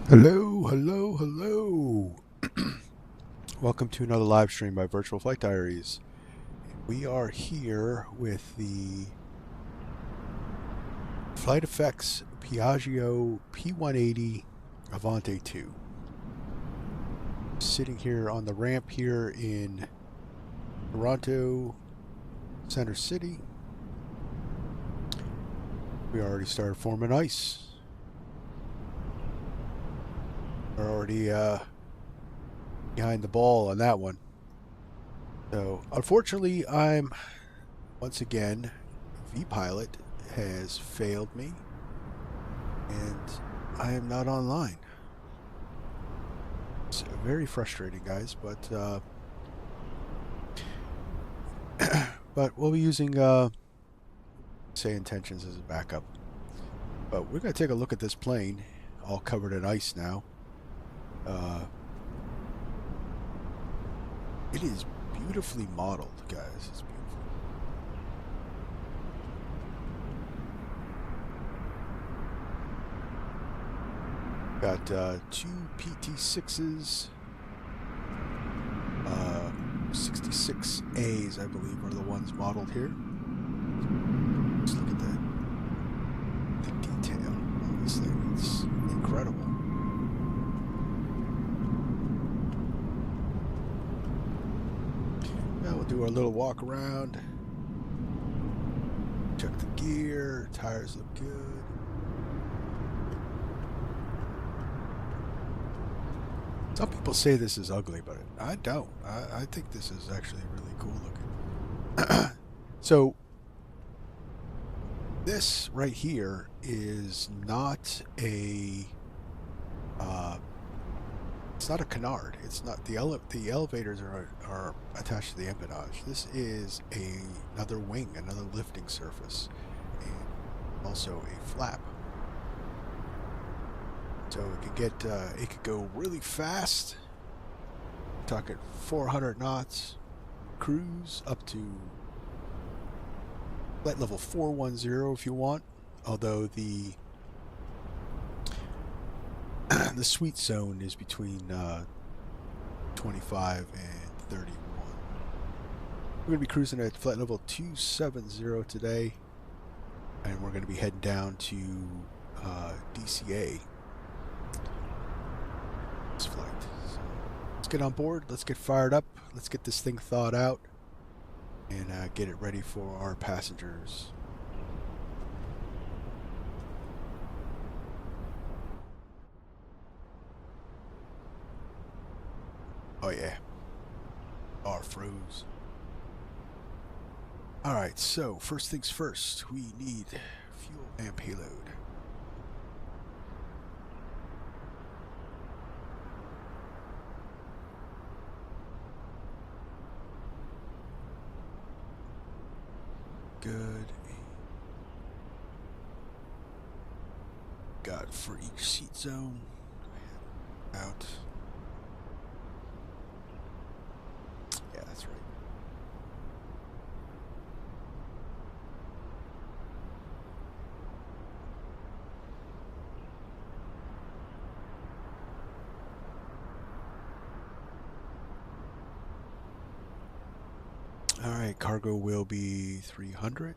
Hello, hello, hello. Welcome to another live stream by Virtual Flight Diaries. We are here with the FlightFX Piaggio P180 Avanti II. Sitting here on the ramp here in Toronto Center City. We already started forming ice. We're already behind the ball on that one. So unfortunately, I'm once again, V-Pilot has failed me and I am not online. It's very frustrating, guys, but but we'll be using say intentions as a backup. But we're going to take a look at this plane, all covered in ice now. It is beautifully modeled, guys. It's beautiful. Got two PT6s, 66As, I believe, are the ones modeled here. Just look at that. The detail on this thing. It's incredible. Now we'll do our little walk around. Check the gear. Tires look good. Some people say this is ugly, but I don't. I think this is actually really cool looking. So this right here is not a it's not a canard. It's not the elevators are attached to the empennage. This is another wing, another lifting surface, and also a flap. So it could get it could go really fast. Talking 400 knots, cruise up to flight level 410 if you want. Although the sweet zone is between 25 and 31. We're going to be cruising at flight level 270 today, and we're going to be heading down to DCA. This flight. So let's get on board. Let's get fired up. Let's get this thing thawed out and get it ready for our passengers. Oh yeah. Our froze. Alright, so first things first, we need fuel and payload. Good. Got for each seat zone. Out. Yeah, that's right. Alright, cargo will be 300.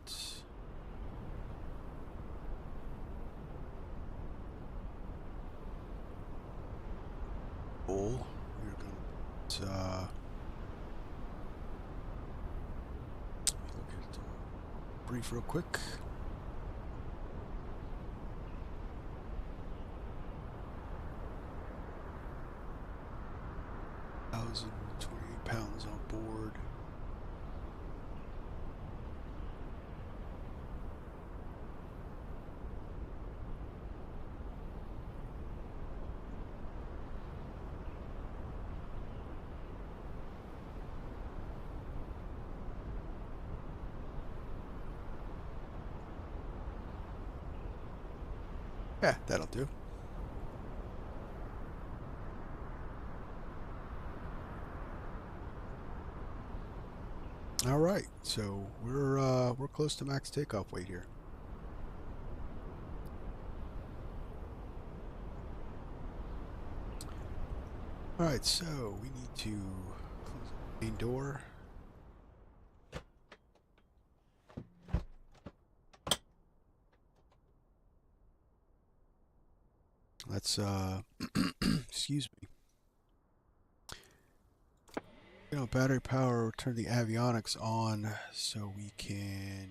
Bull. We're going to look at brief real quick. £1,028 on board. Yeah, that'll do. All right, so we're close to max takeoff weight here. Alright, so we need to close the main door. Let's, excuse me. Battery power, turn the avionics on so we can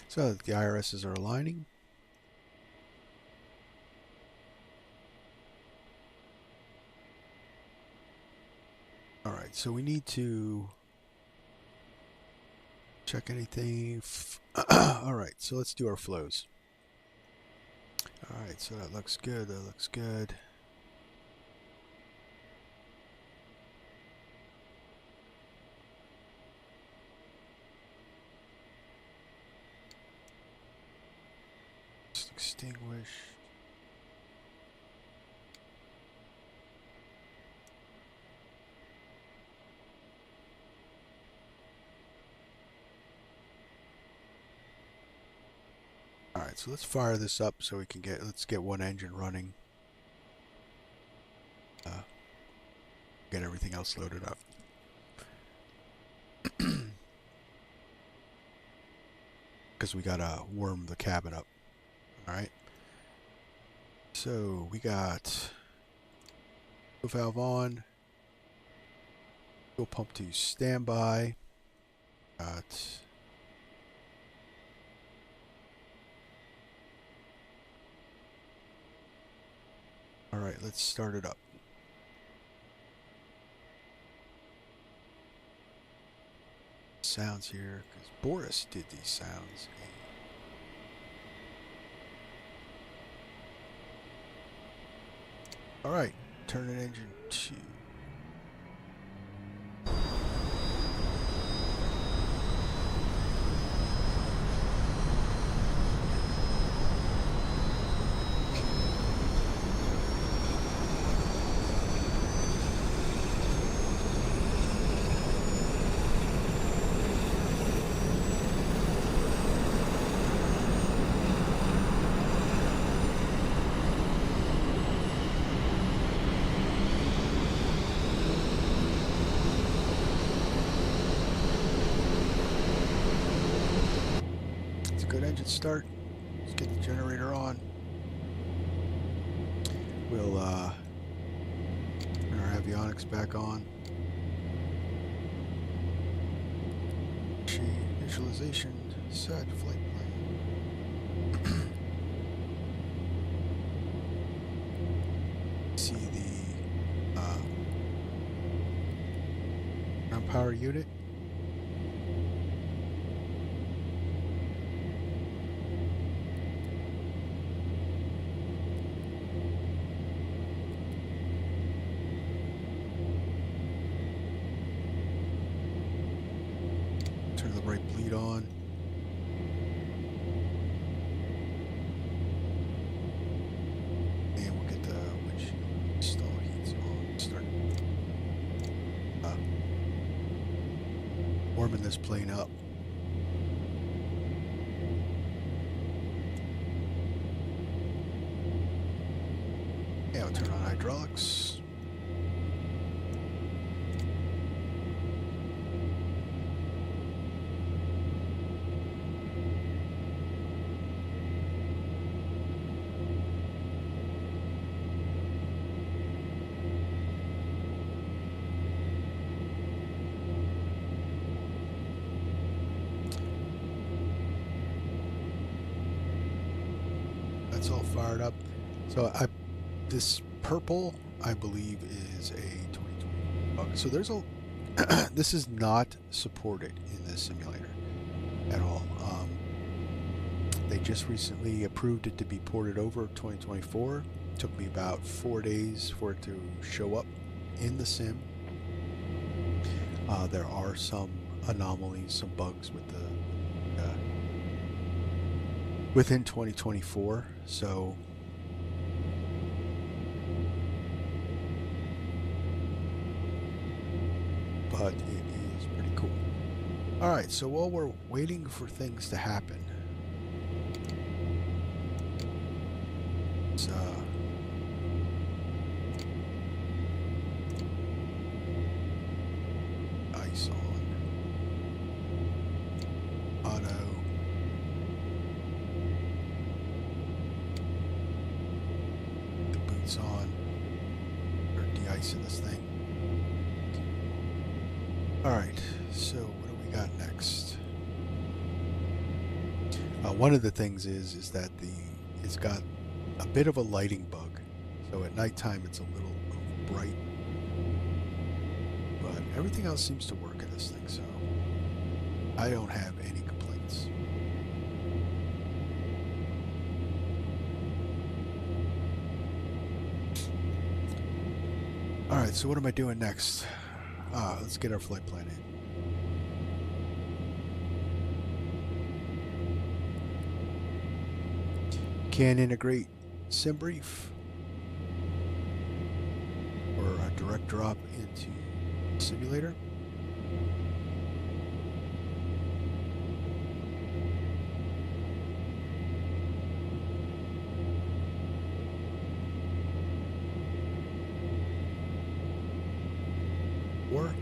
so that the IRSs are aligning. Alright, so we need to check anything. Alright, so let's do our flows. Alright, so that looks good, that looks good. Just extinguish. Alright, so let's fire this up so we can let's get one engine running. Get everything else loaded up. Because we gotta warm the cabin up. Alright. So we got fuel valve on. Fuel pump to standby. Got alright, let's start it up. Sounds here, because Boris did these sounds. Alright, turn it engine 2. Good engine start. Let's get the generator on. We'll turn our avionics back on. Initialization set flight plan. See the ground power unit. Brake bleed on. And we'll get the windshield stall heats on. Start warming this plane up. Yeah, we'll turn on hydraulics. That's all fired up. So this purple, I believe, is a 2020 bug. So there's a this is not supported in this simulator at all. They just recently approved it to be ported over 2024. It took me about 4 days for it to show up in the sim. There are some anomalies, some bugs with the within 2024. So but it is pretty cool. All right, so while we're waiting for things to happen, it's ice on, auto, the boots on, or de-icing this thing. All right, so what do we got next? One of the things is that it's got a bit of a lighting bug, so at nighttime it's a little bright, but everything else seems to work in this thing, so I don't have any complaints. All right, so what am I doing next? Let's get our flight plan in. Can integrate SimBrief or a direct drop into simulator. Or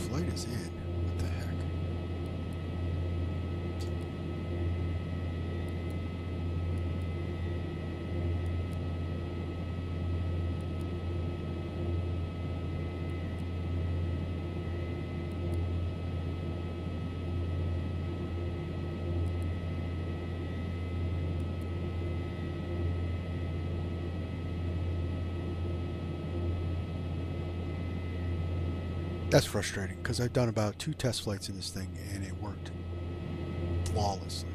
flight is in. What the heck? That's frustrating because I've done about 2 test flights in this thing and it worked flawlessly.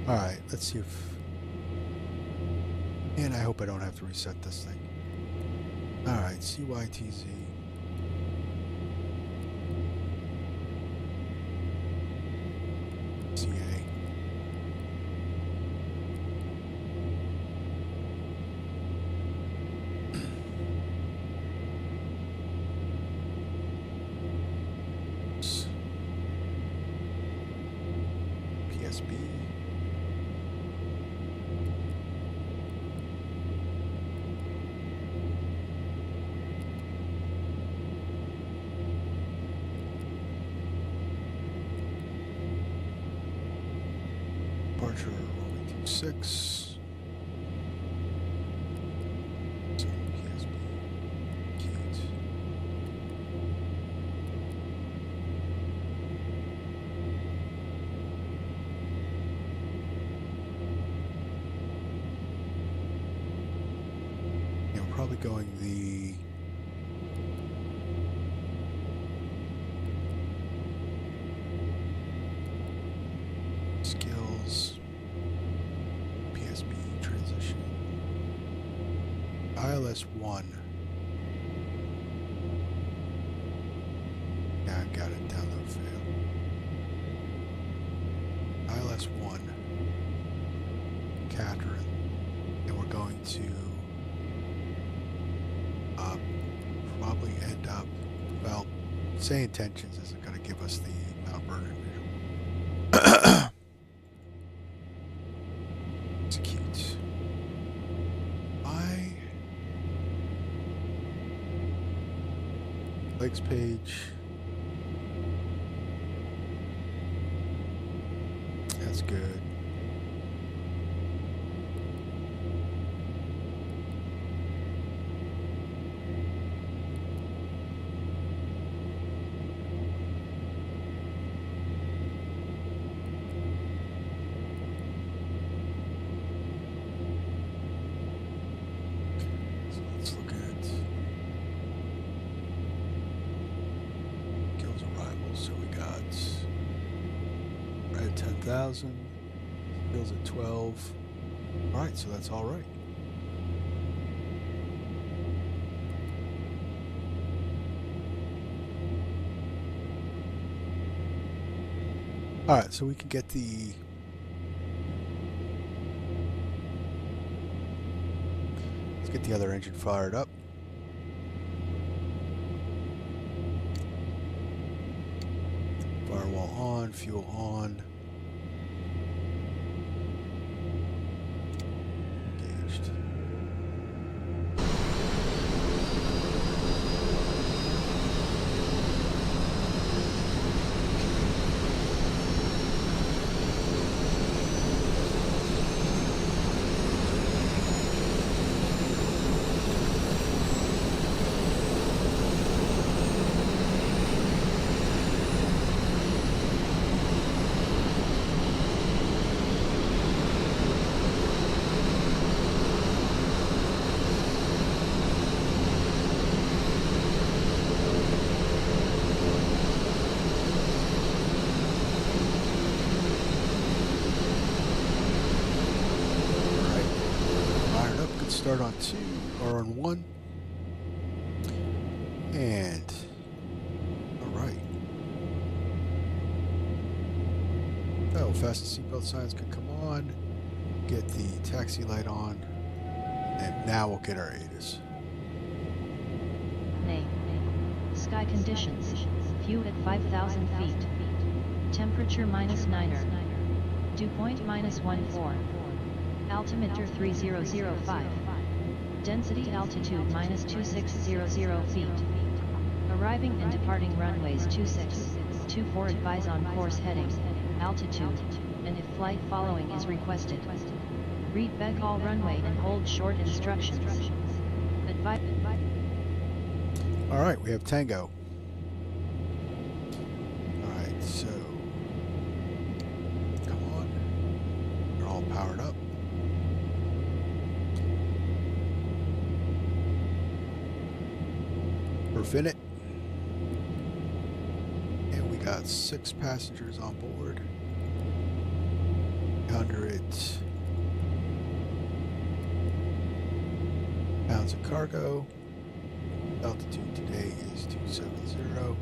All right, let's see if, and I hope I don't have to reset this thing. All right, CYTZ. CA. PSB. Departure rolling 26. So PSB. Keys. Yeah, we're probably going the skills, PSB transition, ILS 1. Yeah, I got it. Download fail. ILS 1, Catherine, and we're going to probably end up, well, say intentions isn't going to give us the Mount Vernon visual. Execute. Legs page. That's good. 5,000. Feels at 12. All right, so that's all right. All right, so we can get the let's get the other engine fired up. Firewall on, fuel on. Engaged. Start on 2 or on 1, and all right. Oh, fasten seatbelt signs can come on. Get the taxi light on, and now we'll get our ATIS. Name. Sky conditions. View at 5,000 feet. Temperature -9er. Dew point -14. Altimeter 3005. Density altitude -2600 feet. Arriving and departing runways 26, 24 advise on course heading, altitude, and if flight following is requested. Read back all runway and hold short instructions. Advise. All right, we have Tango. All right, so come on. They're all powered up. Fin it, and we got 6 passengers on board. 100 pounds of cargo. Altitude today is 270.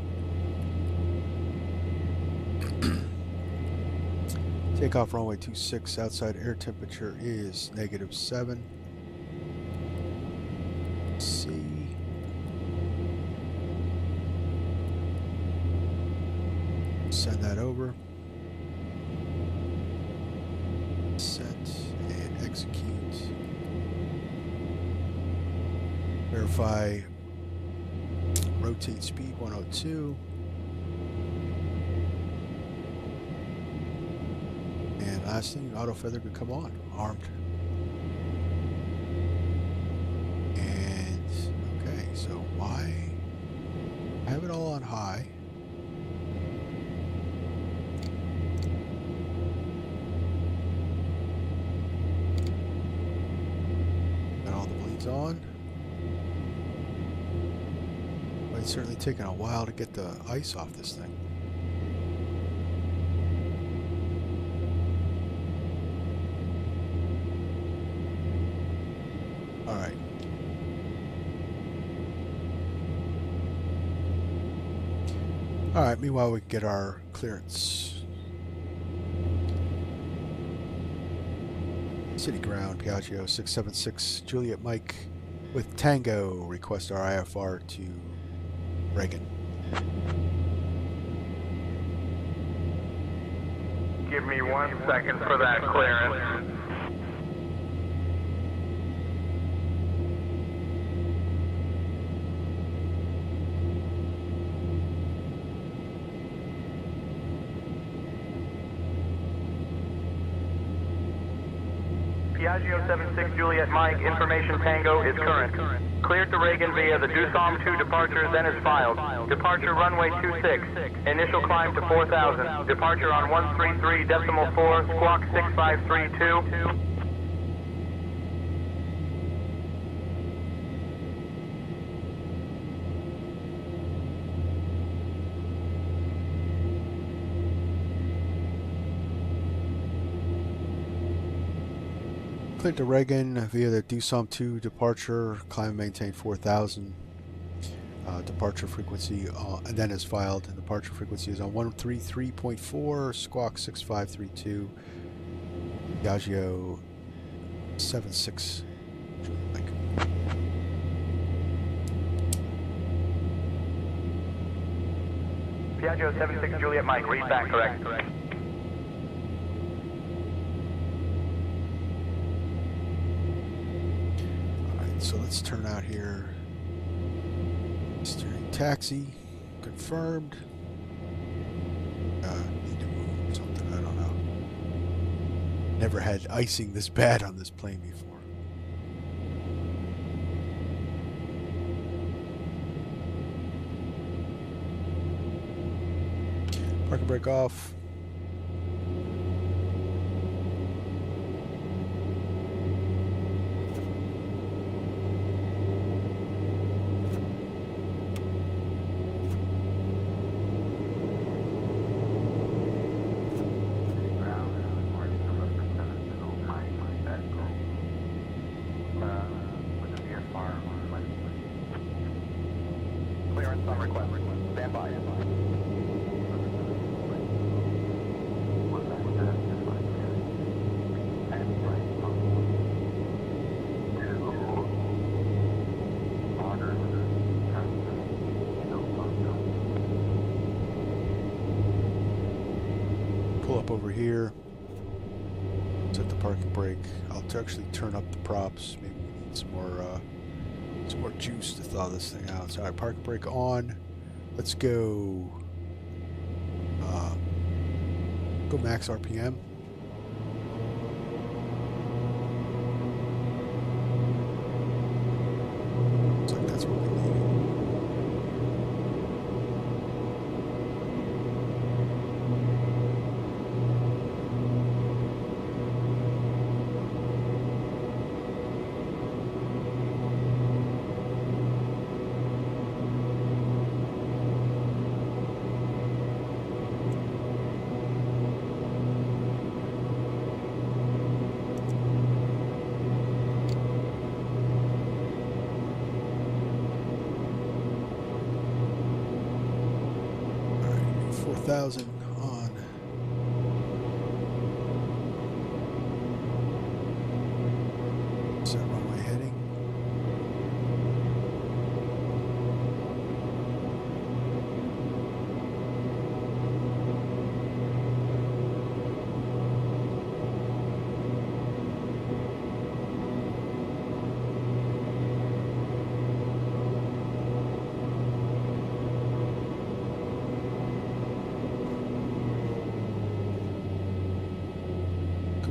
Takeoff runway 26. Outside air temperature is -7. C. Send that over. Set and execute. Verify rotate speed 102. And last thing, auto feather could come on, armed. And okay, so why have it all on high? On. But it's certainly taken a while to get the ice off this thing. All right. All right, meanwhile we can get our clearance. City ground, Piaggio 676 Juliet Mike with Tango. Request our IFR to Reagan. Give me 1 second for that clearance. Piaggio 76 Juliet Mike, information Tango is current. Cleared to Reagan via the Dusong 2 departure, then is filed. Departure runway 26. Initial climb to 4,000. Departure on 133.4, squawk 6532. clear to Reagan via the Doosan 2 departure, climb and maintain 4,000. Departure frequency, and then is filed, and departure frequency is on 133.4, squawk 6532, Piaggio 76. Piaggio 76 Juliet Mike, read back, correct. Alright, so let's turn out here. Steering taxi, confirmed. Need to move something, I don't know. Never had icing this bad on this plane before. Park and brake off. Clearance on request. Stand by. Pull up over here. Set the parking brake. I'll actually turn up the props. Maybe we need some more juice to thaw this thing out. So, all right, parking brake on. Let's go. Go max RPM. Looks like that's what we need. Thousand on. Set runway heading.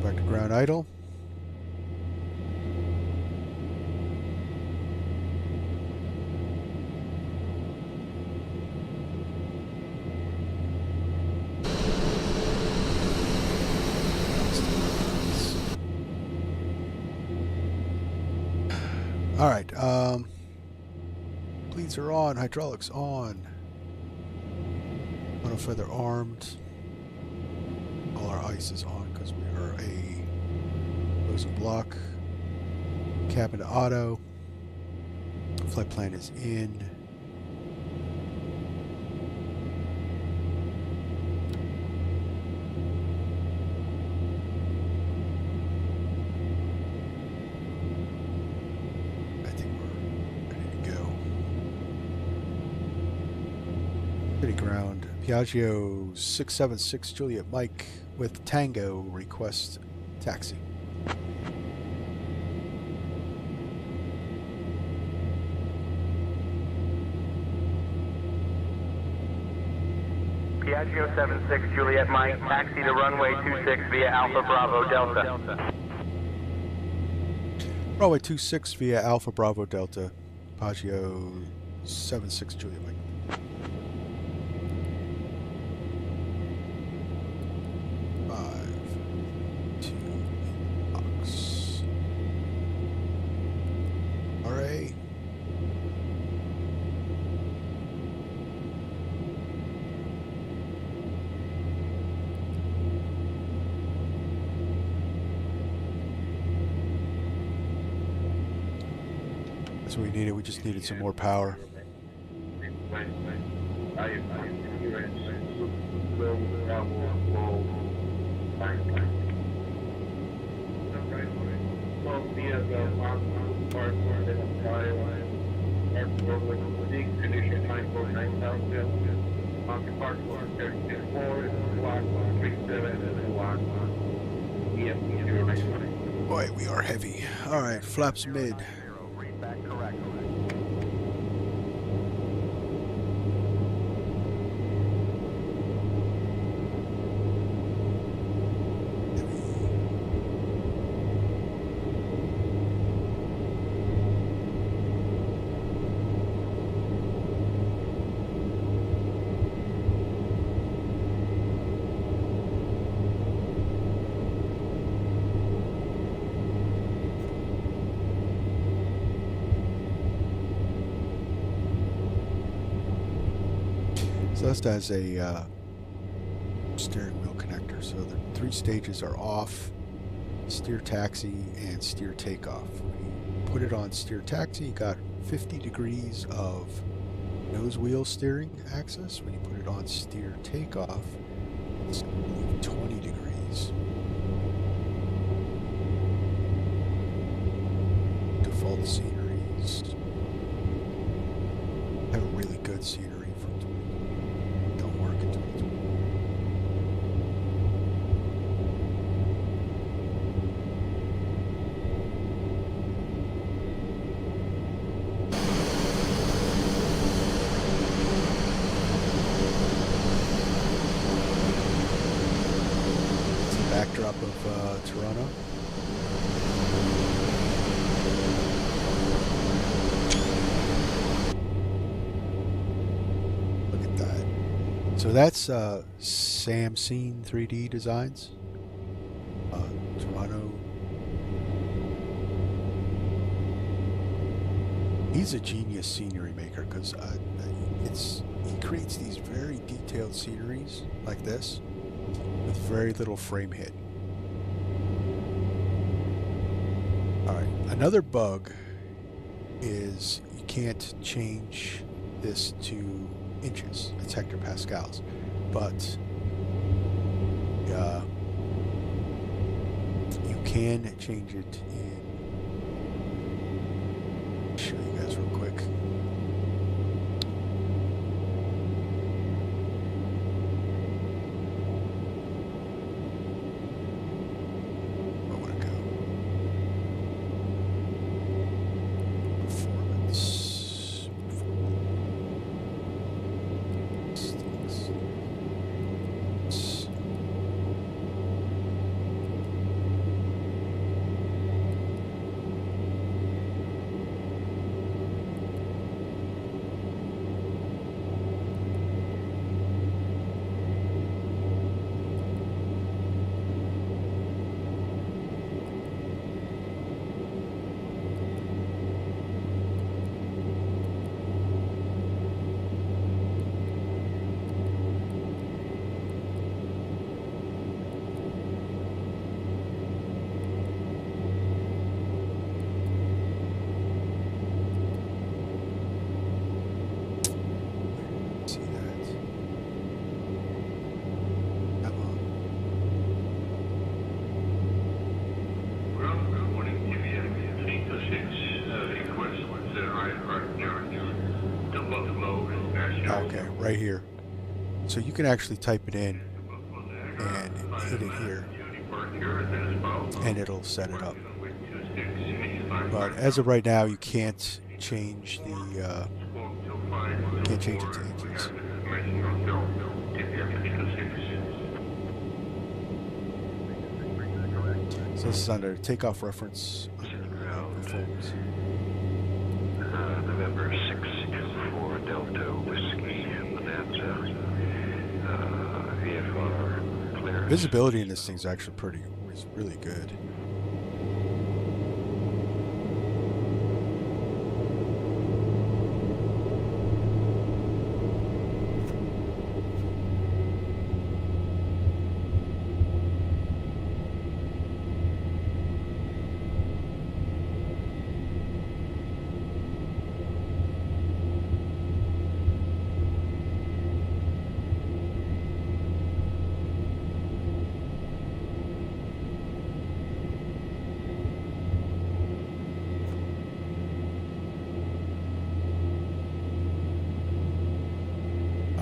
Back to ground idle. All right. Bleeds are on. Hydraulics on. Auto feather armed. All our ice is on because we are a frozen block. Cabin to auto. Flight plan is in. I think we're ready to go. City ground. Piaggio 676 Juliet Mike with Tango request taxi. Piaggio 76 Juliet Mike, taxi to runway 26 via Alpha Bravo Delta. Runway 26 via Alpha Bravo Delta. Piaggio 76 Juliet Mike. So we needed. We just needed some more power. Boy, we are heavy. All right, flaps mid. Celeste has a steering wheel connector, so the 3 stages are off, steer taxi, and steer takeoff. When you put it on steer taxi, you got 50 degrees of nose wheel steering axis. When you put it on steer takeoff, it's 20 degrees. Default sceneries. Have a really good scenery from don't work in 2020. It's the backdrop of Toronto. So that's Samsung 3D Designs, Toronto. He's a genius scenery maker because he creates these very detailed sceneries like this with very little frame hit. All right, another bug is you can't change this to inches. It's hectopascals, but you can change it in. I'll show you guys real quick. Where would it go? Performance. Okay, right here. So you can actually type it in and hit it here, and it'll set it up. But as of right now, you can't change the can't change it to inches. So this is under takeoff reference under performance. November 624 Delta Whiskey Bonanza. VFR clear. Visibility in this thing's actually really good.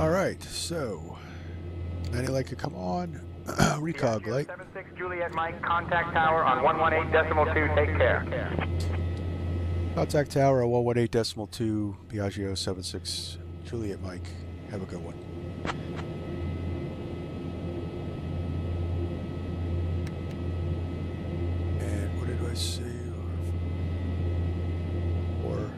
Alright, so any light could come on. Recog light. 76 Juliet Mike, contact tower on 118.2, take care. Contact tower on 118.2, Piaggio 76 Juliet Mike. Have a good one. And what did I say? Or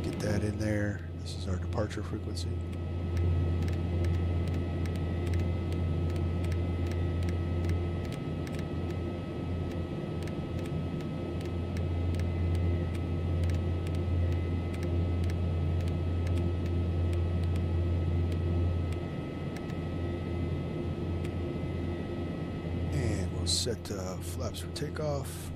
get that in there. This is our departure frequency. And we'll set flaps for takeoff.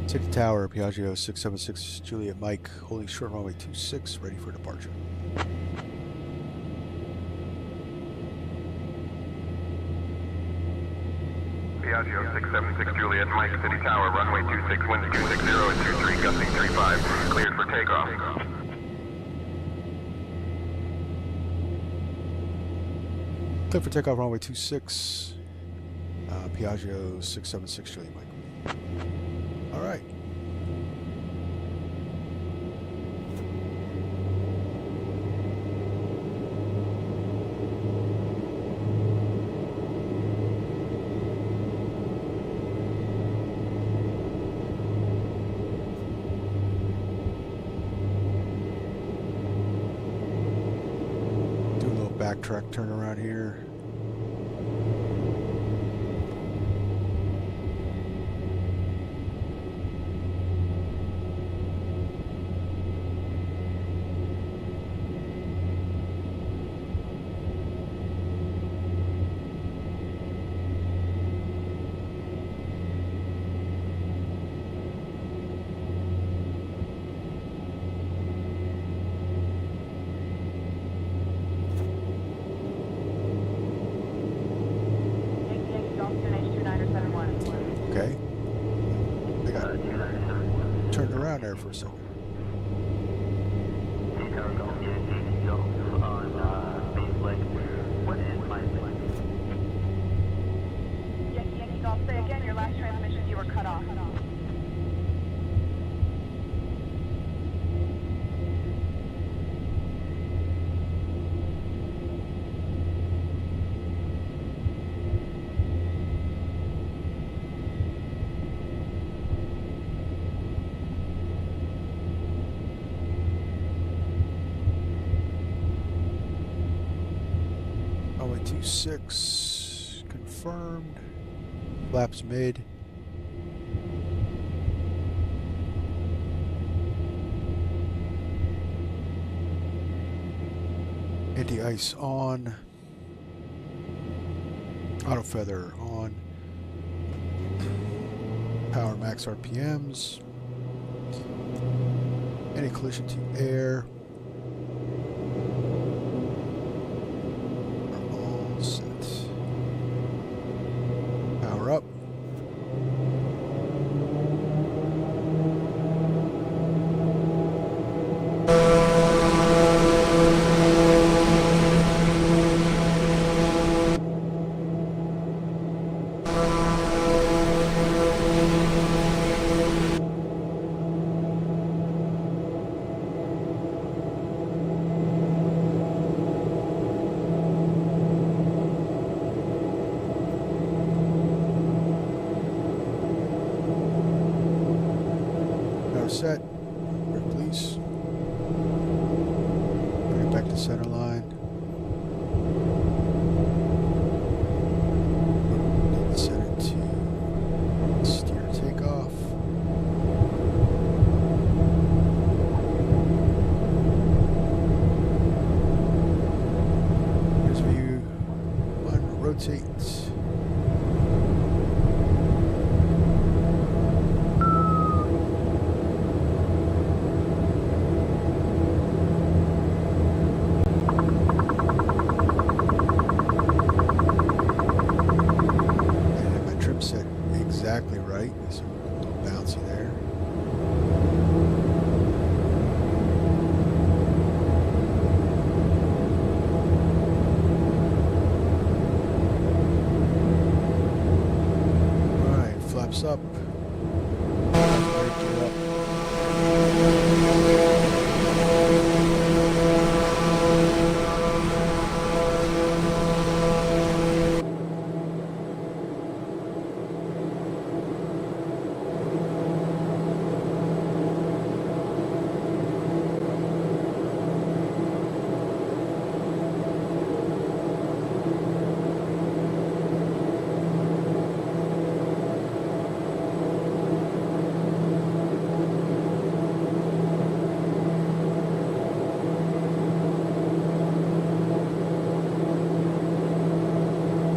Take the tower, Piaggio 676 Juliet Mike, holding short runway 26, ready for departure. Piaggio 676 Juliet Mike, City Tower, runway 26, winds 260 and 23, gusting 35, cleared for takeoff. Clear for takeoff, runway 26, Piaggio 676 Juliet Mike. All right. Do a little backtrack turn around here. Okay. I got turned around there for a second. Yankee Golf, say again, your last transmission, you were cut off. Runway 26 confirmed. Flaps mid. Anti-ice on. Auto feather on. Power max RPMs. Anti-collision to air. Set. Power up. Set. Release. Bring it back to center line. Set it to steer takeoff. Here's view. One, rotate. exactly right. It's a little bouncy there. Alright, flaps up. Brake gear up.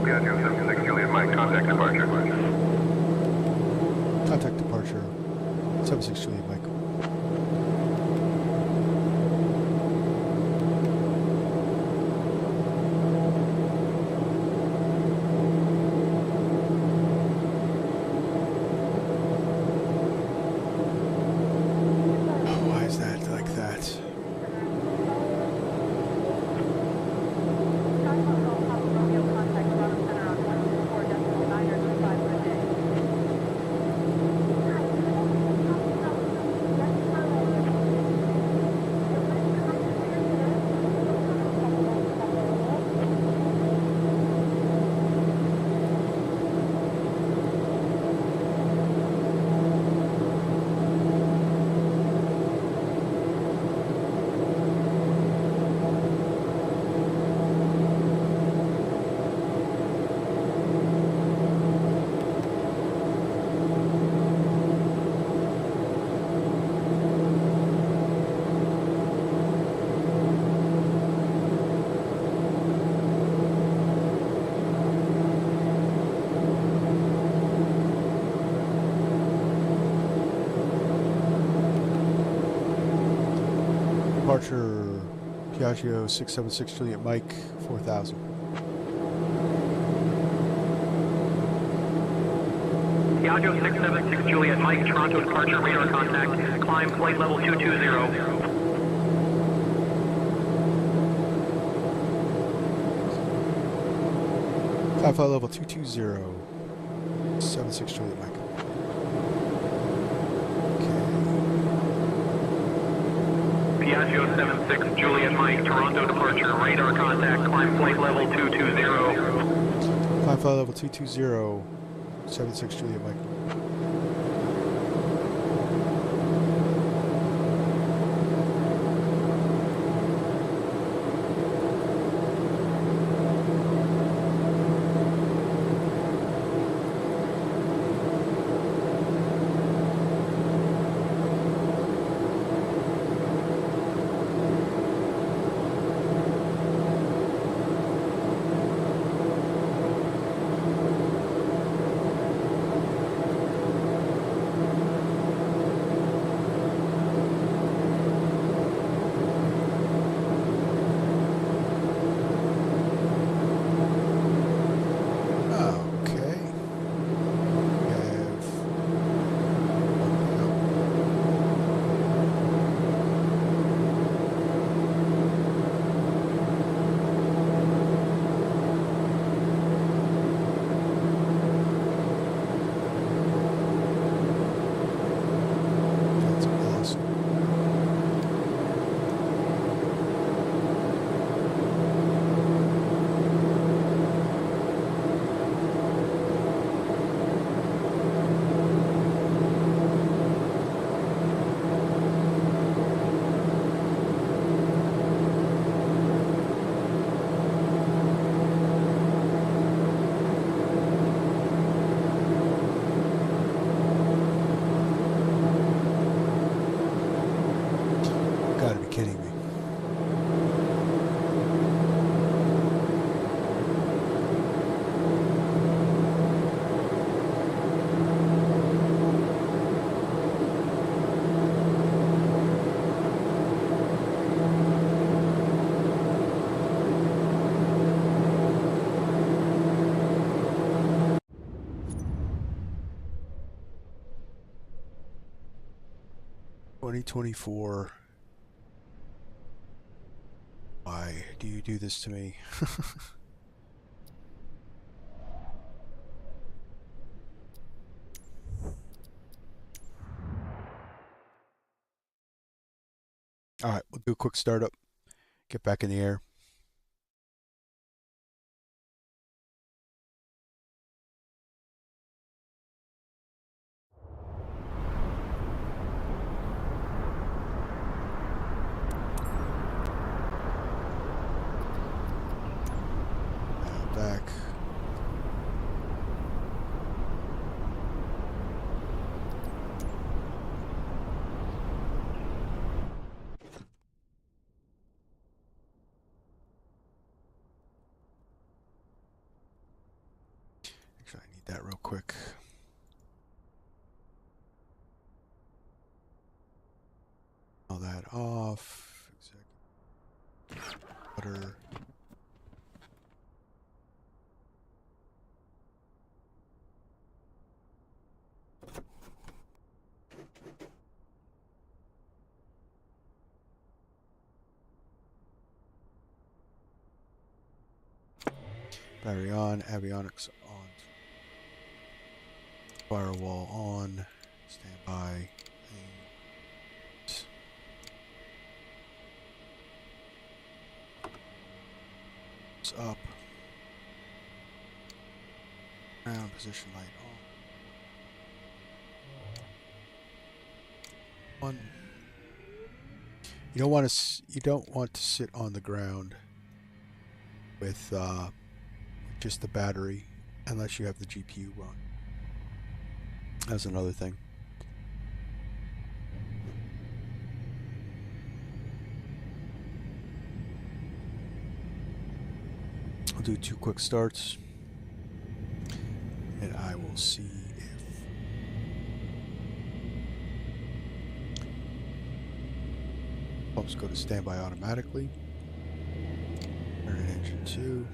Piaggio 76 Juliet Mike, contact departure. Contact departure. 76 Juliet Mike. Why is that like that? Departure Piaggio 676 Juliet Mike 4000. Piaggio 676 Juliet Mike, Toronto departure, radar contact, climb flight level 220. Climb flight level 220. 76 Juliet Mike. Piaggio 76 Juliet Mike, Toronto departure, radar contact, climb flight level 220. Climb flight level 220. 76 Juliet Mike. 2024. Why do you do this to me? All right, we'll do a quick startup. Get back in the air. Back. Actually, I need that real quick. All that off. Executive butter. Battery on, avionics on, firewall on, standby, it's up, ground position light on. You don't want to sit on the ground with just the battery unless you have the GPU run. That's another thing. I'll do 2 quick starts and I will see if pumps go to standby automatically. Turn in engine 2.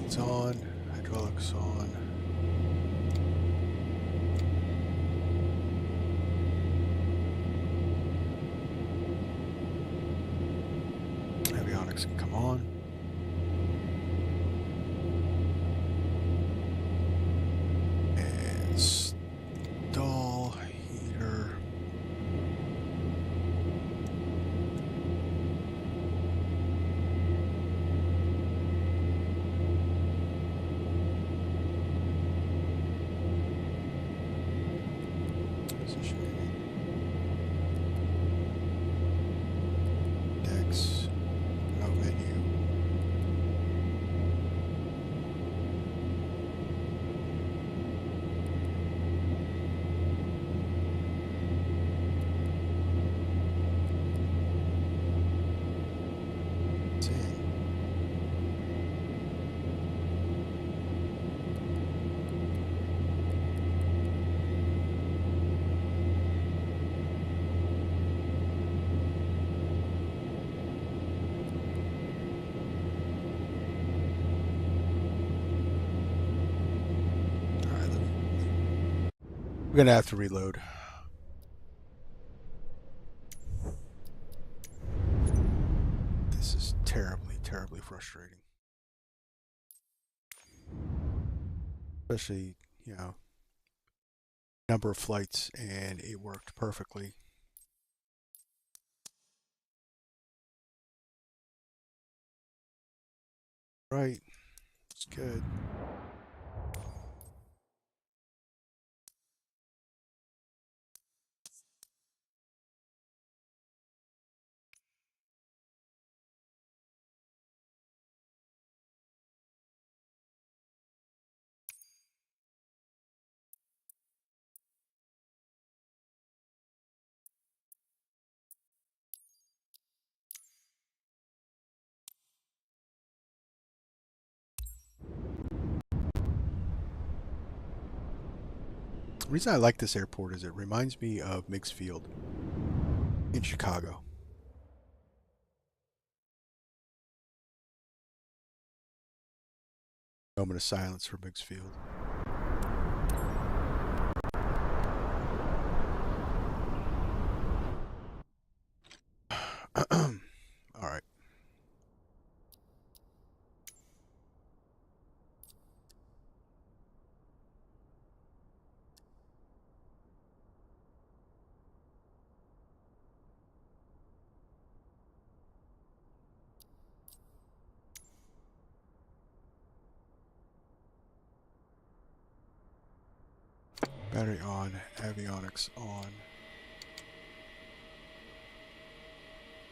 It's on, hydraulics on. Avionics can come on. And stall heater. Decks, no menu. It's in. We're gonna have to reload. This is terribly, terribly frustrating. Especially, you know, number of flights, and it worked perfectly. Right, it's good. The reason I like this airport is it reminds me of Meigs Field in Chicago. Moment of silence for Meigs Field. All right. Battery on, avionics on.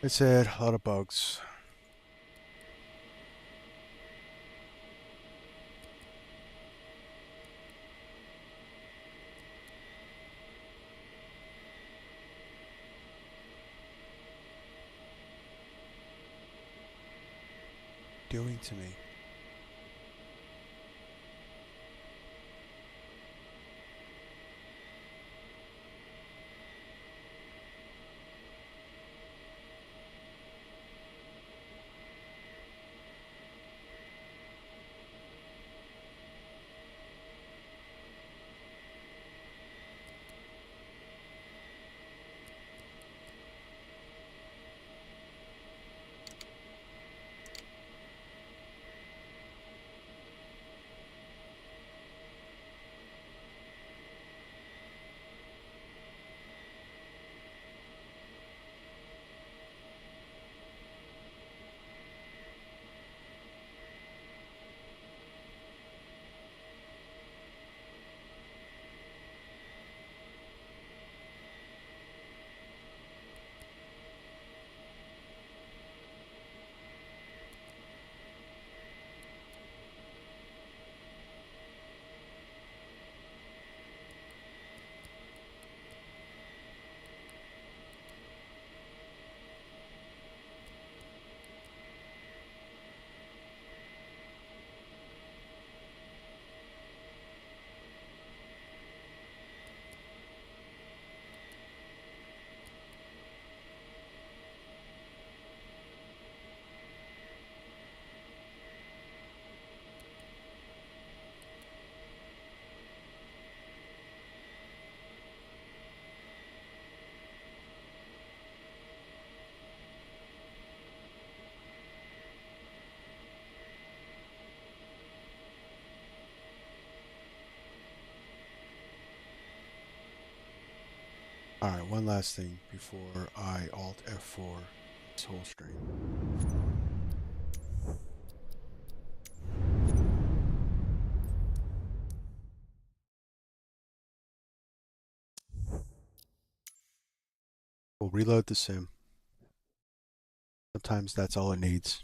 I said a lot of bugs. Doing to me. Alright, one last thing before I Alt F4 this whole stream. We'll reload the sim. Sometimes that's all it needs.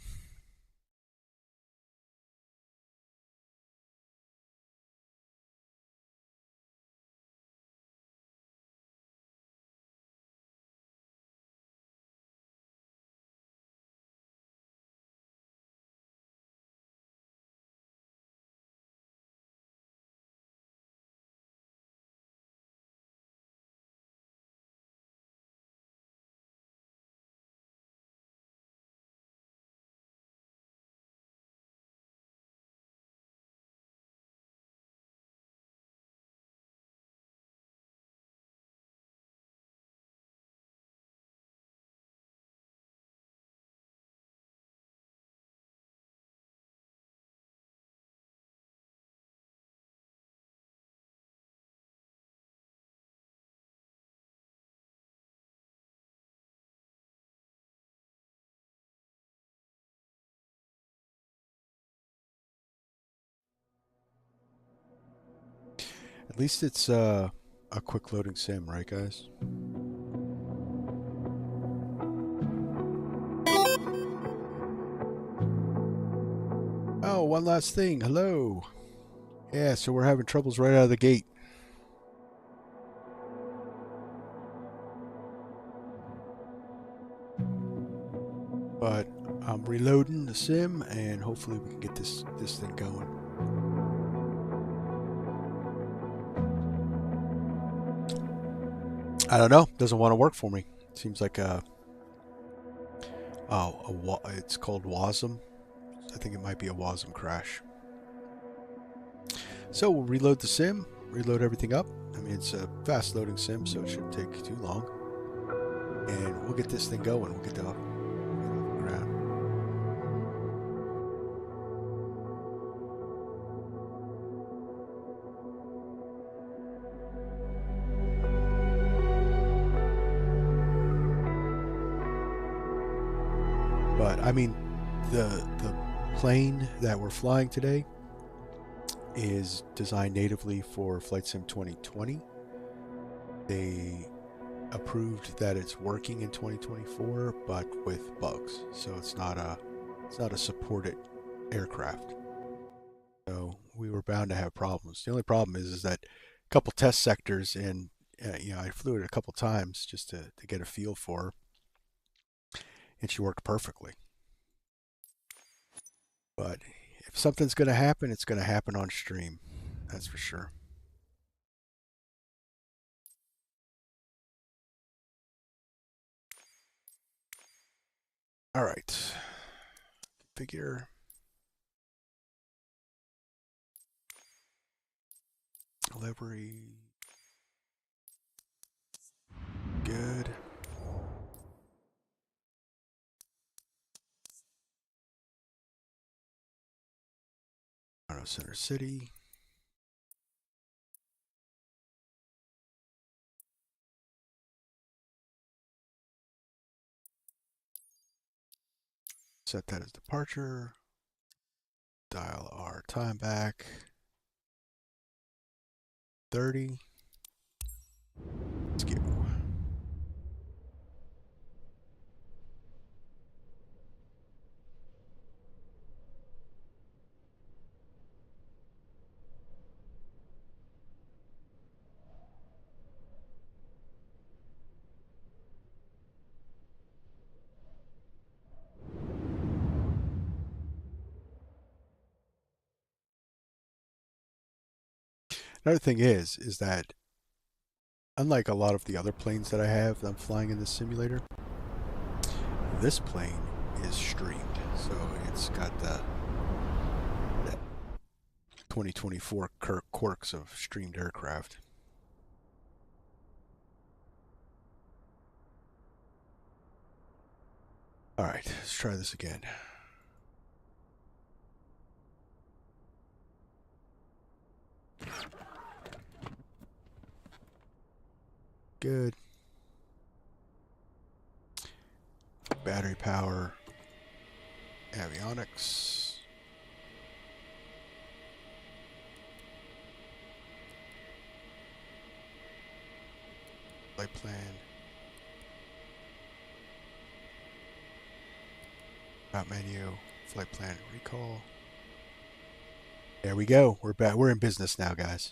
At least it's a quick loading sim, right guys? Oh, one last thing. Hello. Yeah, so we're having troubles right out of the gate. But I'm reloading the sim and hopefully we can get this thing going. I don't know. Doesn't want to work for me. Seems like it's called wasm. I think it might be a wasm crash. So we'll reload the sim, reload everything up. I mean, it's a fast loading sim, so it shouldn't take too long. And we'll get this thing going. We'll get off the ground. But I mean, the plane that we're flying today is designed natively for Flight Sim 2020. They approved that it's working in 2024, but with bugs, so it's not a supported aircraft. So we were bound to have problems. The only problem is that a couple test sectors, and I flew it a couple times just to get a feel for her, and she worked perfectly. But if something's going to happen, it's going to happen on stream. That's for sure. All right. Configure. Delivery. Good. Center City. Set that as departure. Dial our time back. 30. Let's go. Another thing is that unlike a lot of the other planes that I have that I'm flying in this simulator, this plane is streamed. So it's got the 2024 quirks of streamed aircraft. All right, let's try this again. Good. Battery power. Avionics. Flight plan. Route menu. Flight plan recall. There we go. We're back. We're in business now, guys.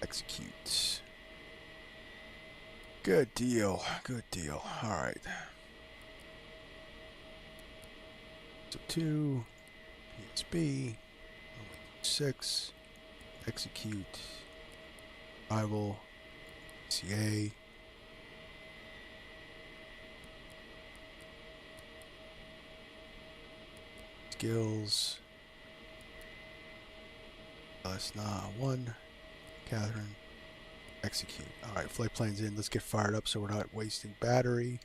Execute. Good deal. Good deal. All right. So 2, PSB, 6, execute, arrival, CA. Skills. LS1. Catherine. Execute. Alright, flight plane's in. Let's get fired up so we're not wasting battery.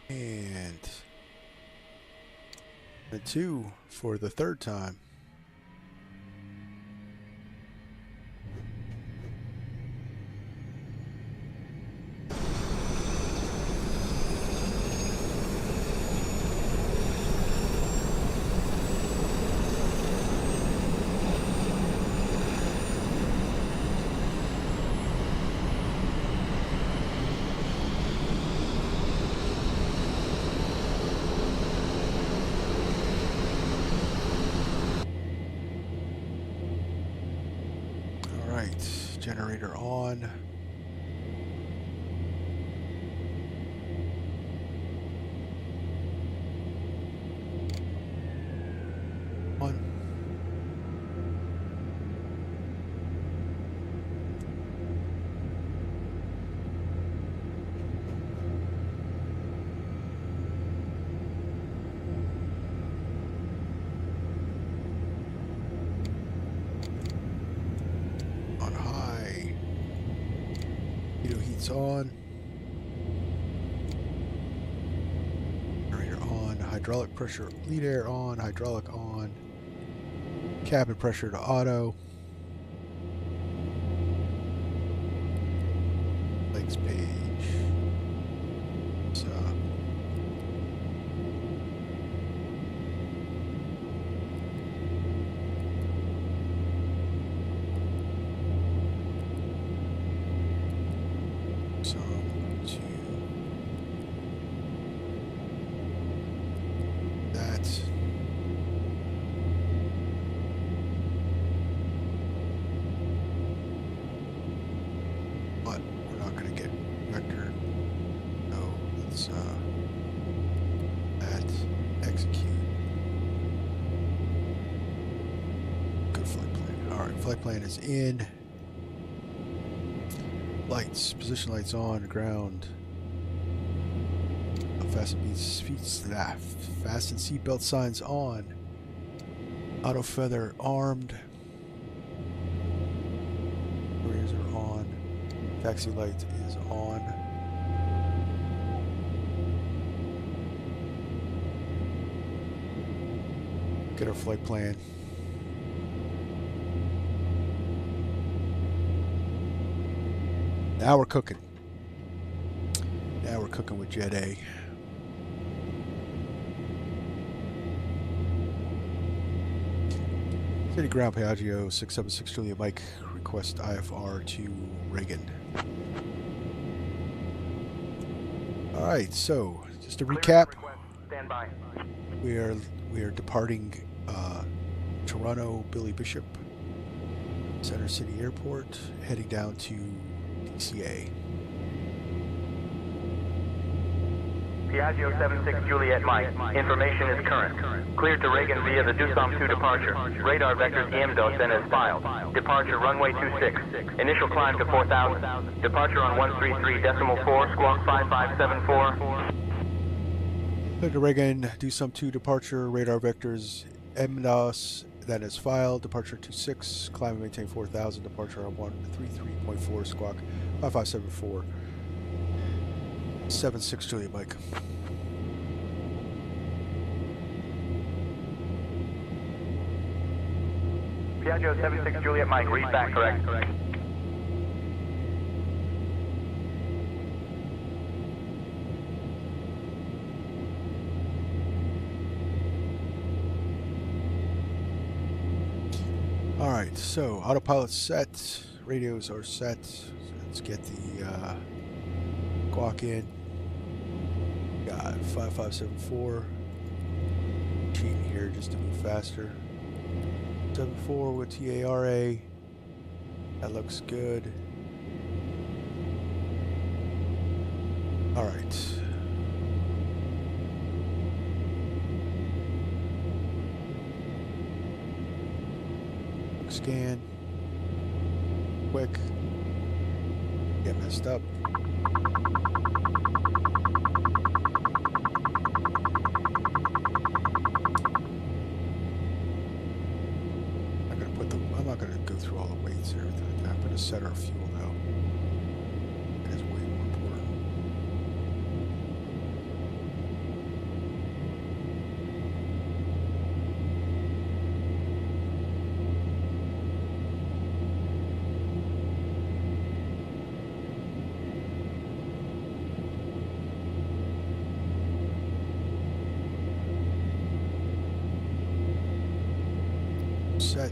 And the 2 for the 3rd time. Generator on. on high. Heater heat's on. Generator on. Hydraulic pressure, lead air on. Hydraulic on. Cabin pressure to auto. Legs page. So to that. But we're not going to get vector. No, let's that execute. Good flight plan. All right, flight plan is in. Lights, position lights on, ground. Fasten seatbelt signs on. Auto feather armed. Barriers are on. Taxi light is on. Get our flight plan. Now we're cooking. Now we're cooking with Jet A. City ground Piaggio 676 Juliet Mike. Request IFR to Reagan. Alright, so just to recap, Stand by. we are departing Toronto Billy Bishop Center City Airport, heading down to DCA. Piaggio 76 Juliet Mike. Information is current. Cleared to Reagan via the Doosan 2 departure. Radar vectors EMDOS and as filed. Departure runway 26. Initial climb to 4,000. Departure on 133.4, squawk 5574. Cleared to Reagan, Doosan 2 departure, radar vectors EMDOS, that is filed. Departure 26, climb and maintain 4,000. Departure on 133.4, squawk 5574. 76 Juliet Mike. Piaggio 76 Juliet Mike, read back correct. Alright, so autopilot set, radios are set. Let's get the squawk in. Got 5574. Cheating here just to move faster. 74 with TARA. That looks good. Alright. Scan. Quick. Get messed up. I'm not gonna go through all the weights and everything like that. I'm gonna set our fuel now. That is way more important. Set.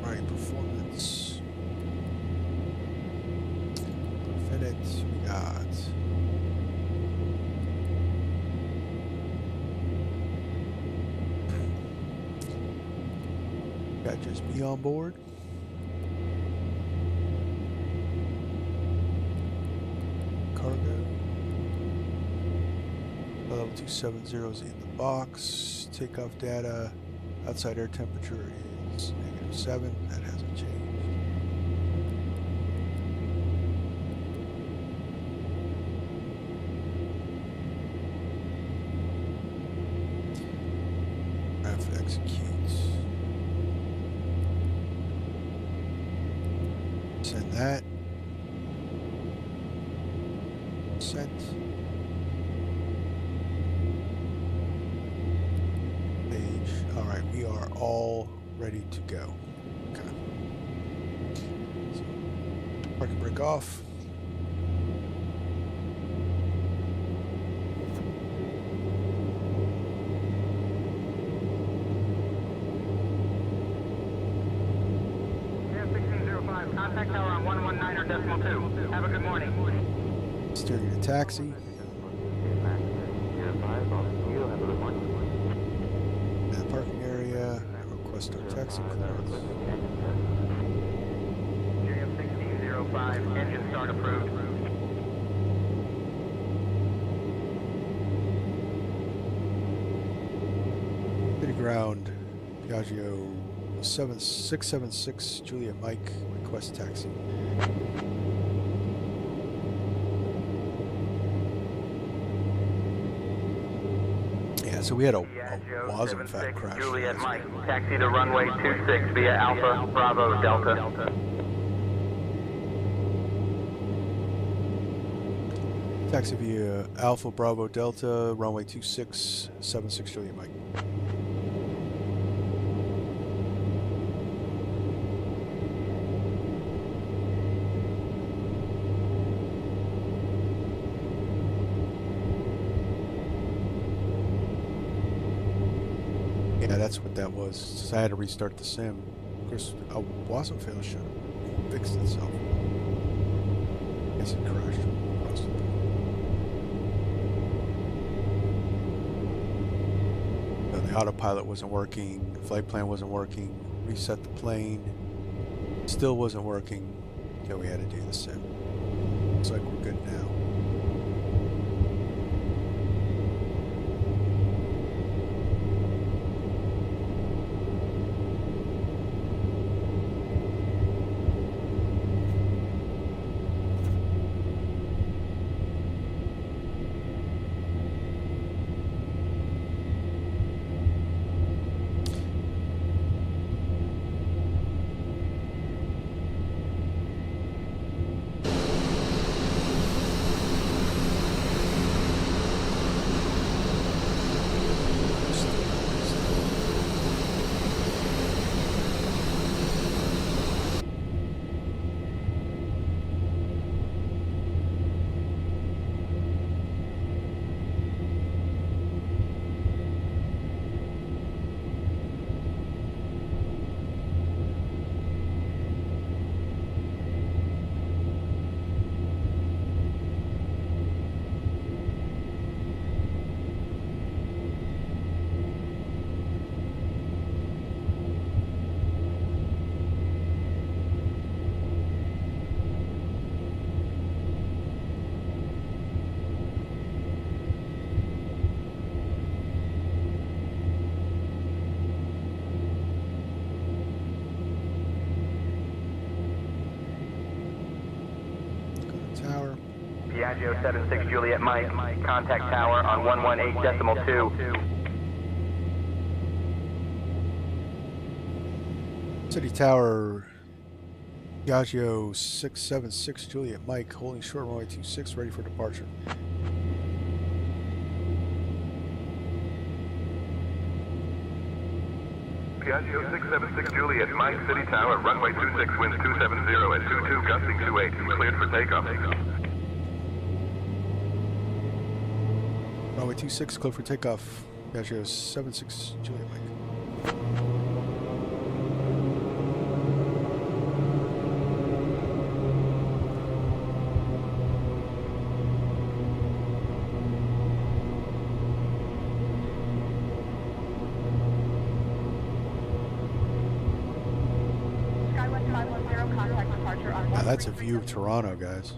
Right, performance. Infinite, we got. Got just me on board. Cargo. Level 270 is in the box. Takeoff data. Outside air temperature is -7. That hasn't changed. F executes. Send that. Sent. Page. All right, we are all ready to go. Okay. So, parking brake off. Contact tower on 119.2. Have a good morning. Steering to taxi. In the parking area. Request our taxi clearance. GM 1605, engine start approved. City ground. Piaggio 676 Juliet Mike. Request taxi. Yeah, so we had a wasm fat crash. Juliet Mike, taxi to runway 26 via Alpha Bravo Delta. Taxi via Alpha Bravo Delta, runway 26, 76 Juliet Mike. Yeah, that's what that was. So I had to restart the sim. Of course, a wasm fail should have fixed itself. I guess it crashed. The autopilot wasn't working, the flight plan wasn't working, reset the plane, still wasn't working. Yeah, we had to do the sim. Looks like we're good now. Piaggio 76 Juliet Mike, contact tower on 118.2. City Tower, Piaggio 676 Juliet Mike, holding short runway 26, ready for departure. Piaggio 676 Juliet Mike, City Tower, runway 26, winds 270 at 22, gusting 28, cleared for takeoff. Runway 26, clear for takeoff. Piaggio 76 Juliet Mike. Now that's a view of Toronto, guys.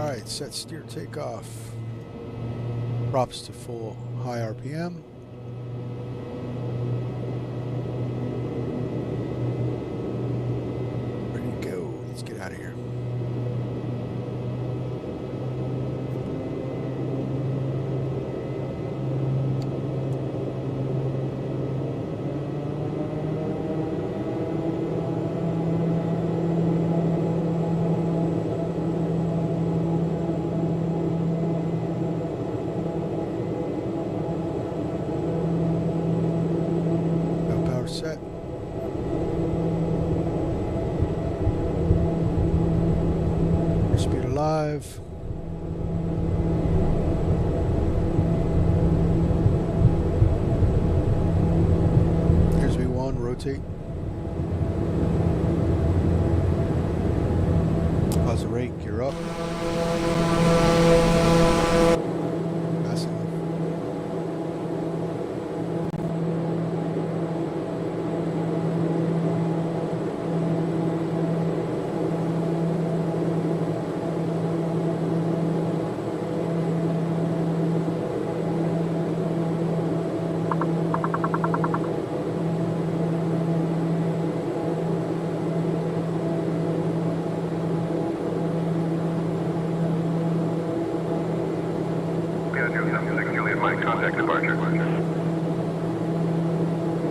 Alright, set steer takeoff. Props to full high RPM. Ready to go. Let's get out of here. Set. Speed alive. Here's V1, rotate. Pause the rate, gear up. Passing. Contact departure.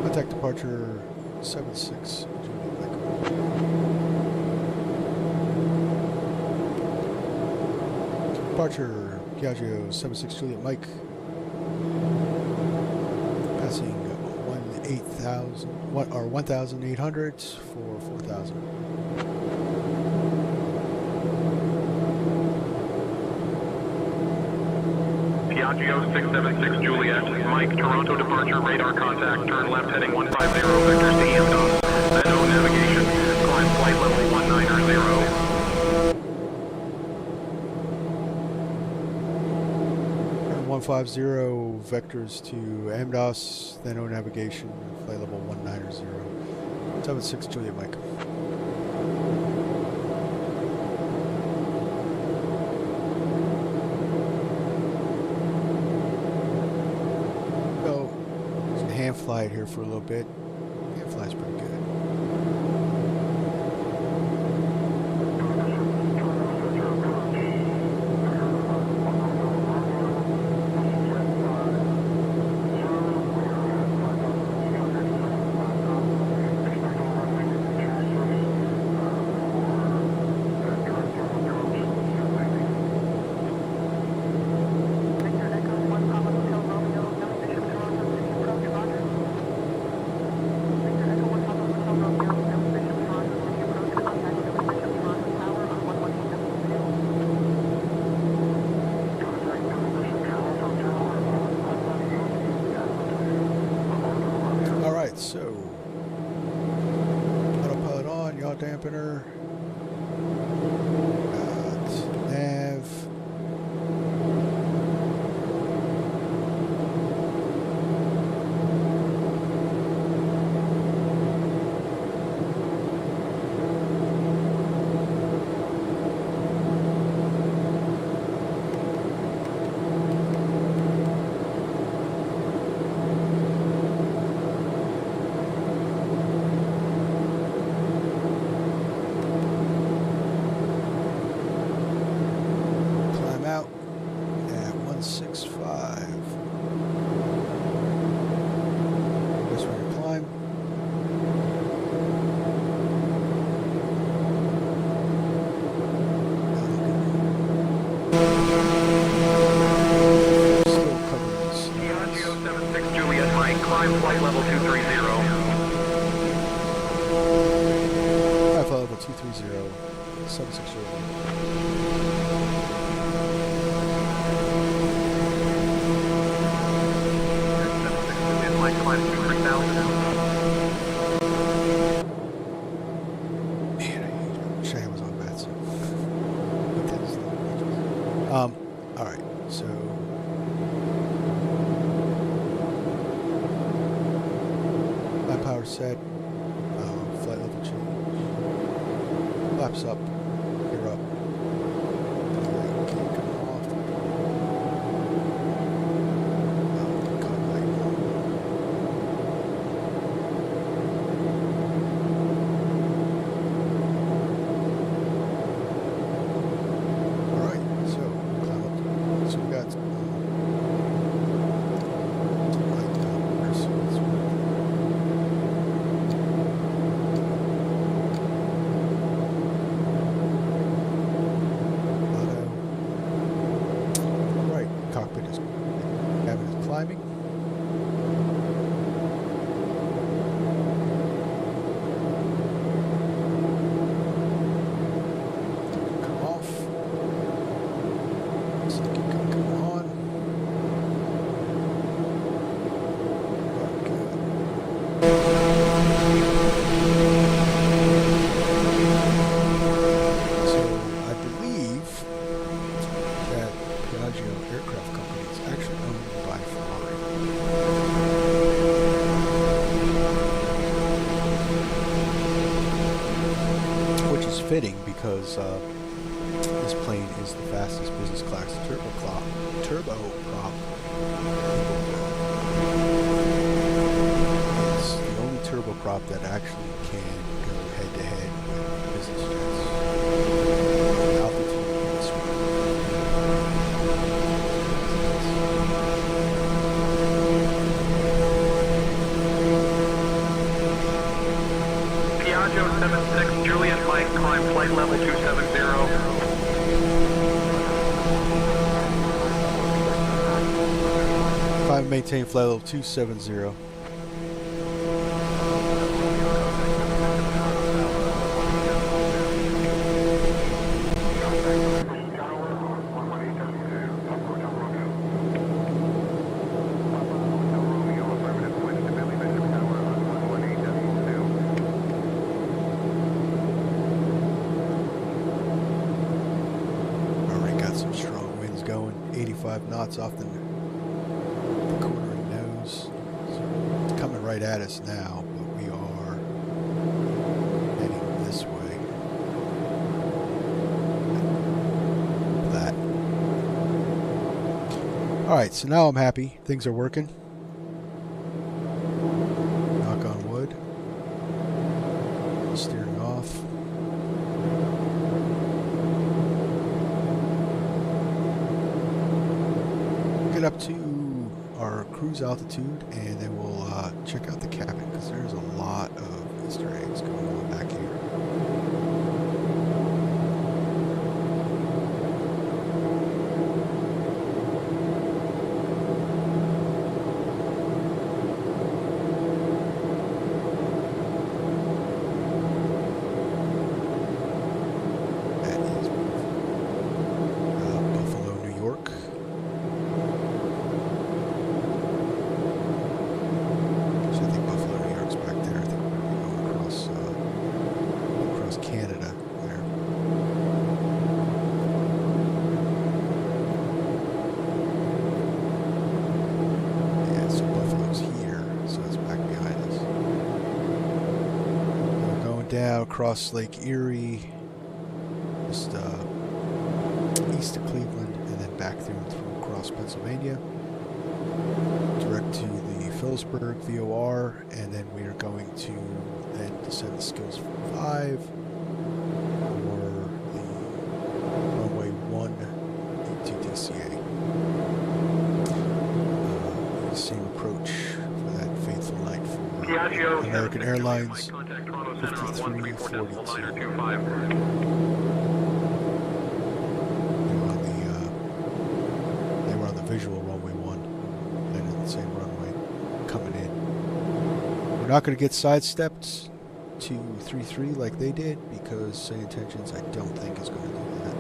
Contact departure 76. Departure Piaggio 76 Juliet Mike. Passing 1,800 for 4,000. Piaggio 676 Juliet, Mike, Toronto departure, radar contact, turn left heading 150, vectors to EM-DOT, then O navigation, climb flight level 190. 150, vectors to MDOS, then O navigation, flight level 190. 76 Juliet Mike. Hand fly it here for a little bit. Hand fly's pretty good. So, autopilot on, yaw dampener, nav, out at 165. This way to climb. Still covering this. Piaggio 76 Juliet, Mike, climb flight level 230. Flight level 230, 76 Juliet. Climb 230,000. Man, I wish I was on Vatsim. Alright, so my power set, flight level change, flaps up, gear up, So we got right, cockpit is cabin is climbing. Come off. So you can come on. So I believe that Piaggio Aircraft Company is actually owned by Ferrari. Which is fitting because this plane is the fastest business class turboprop. It's the only turboprop that actually can go head to head with business jets. Altitude and speed. Piaggio 76 Juliet Mike, climb flight level 270. Climb and maintain flight level 270. Already got some strong winds going. 85 knots off the cornering nose. It's coming right at us now, but we are heading this way. That. Alright, so now I'm happy. Things are working. Knock on wood. Steering off. Get up to our cruise altitude and then we'll check out the cabin because there's a lot of Easter eggs going on back here. That is Buffalo, New York. So I think Buffalo, New York's back there. I think we're going across Canada there. Yeah, so Buffalo's here, so it's back behind us. We're going down across Lake Erie, just east of Cleveland, and then back through across Pennsylvania, direct to the Phillipsburg VOR, and then we are going to then descend the Skills 5 or the runway 1 into DCA. The same approach for that fateful night for American Airlines 5342. They were on the visual runway 1, and in the same runway coming in. We're not going to get sidestepped to 3-3 like they did because Say Intentions I don't think is going to do that.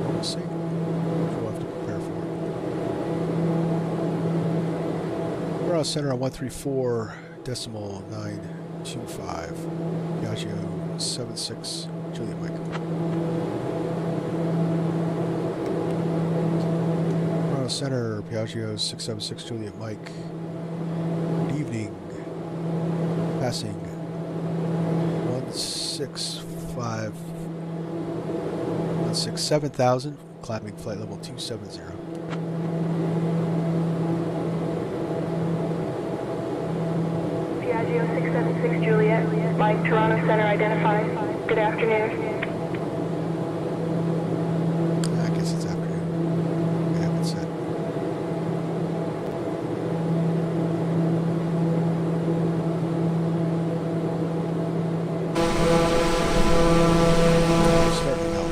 We'll see. We'll have to prepare for it. We're on center on 134.925. Piaggio 76 Juliet Mike. Toronto Center, Piaggio 676 Juliet Mike. Good evening. Passing 167,000, climbing flight level 270. Piaggio 676 Juliet, Mike, Toronto Center identified. Good afternoon. I guess it's afternoon. We haven't set. Starting out.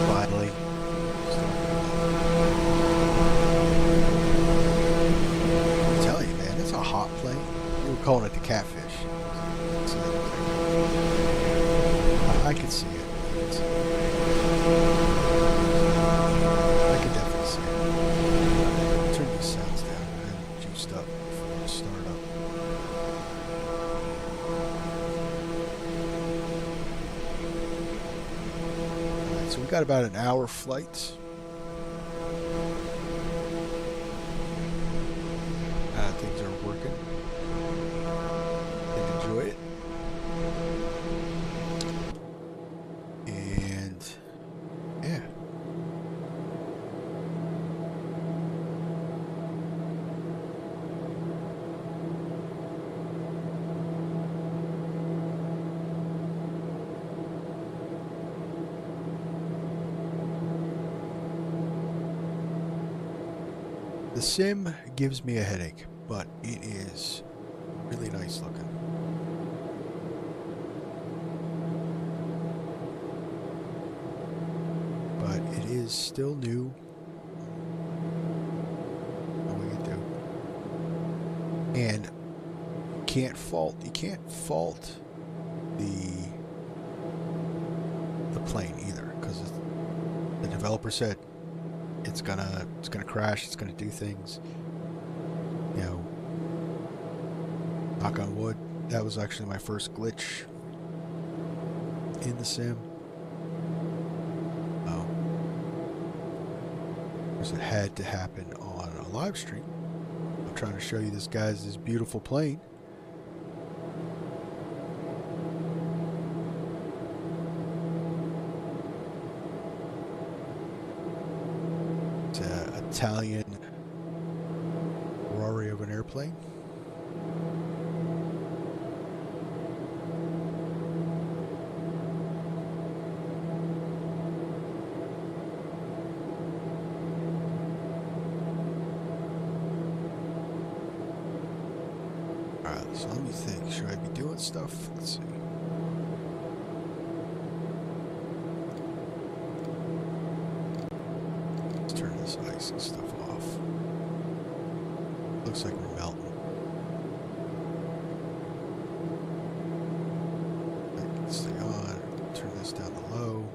Finally. I'm telling you, man, it's a hot plane. We were calling it the Catfish. I can see it. I can definitely see it. Turn these sounds down and juiced up before we start up. Alright, so we got about an hour flight. Things are working. And enjoy it. And yeah. The sim gives me a headache, but it is really nice looking. But it is still new. What we can do. And you can't fault the plane either, because the developer said it's gonna crash, it's gonna do things. You know, knock on wood, that was actually my first glitch in the sim. It had to happen on a live stream. I'm trying to show you this beautiful plane. It's an Italian Ferrari of an airplane. So let me think, should I be doing stuff? Let's see. Let's turn this ice and stuff off. Looks like we're melting. Let's stay on, turn this down to low.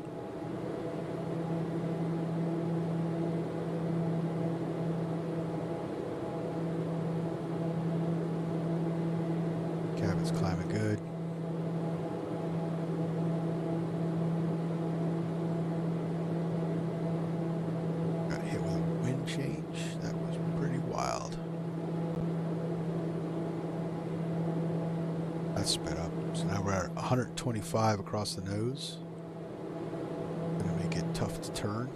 Cabin's climbing good. Got hit with a wind change. That was pretty wild. That sped up. So now we're at 125 across the nose. Gonna make it tough to turn.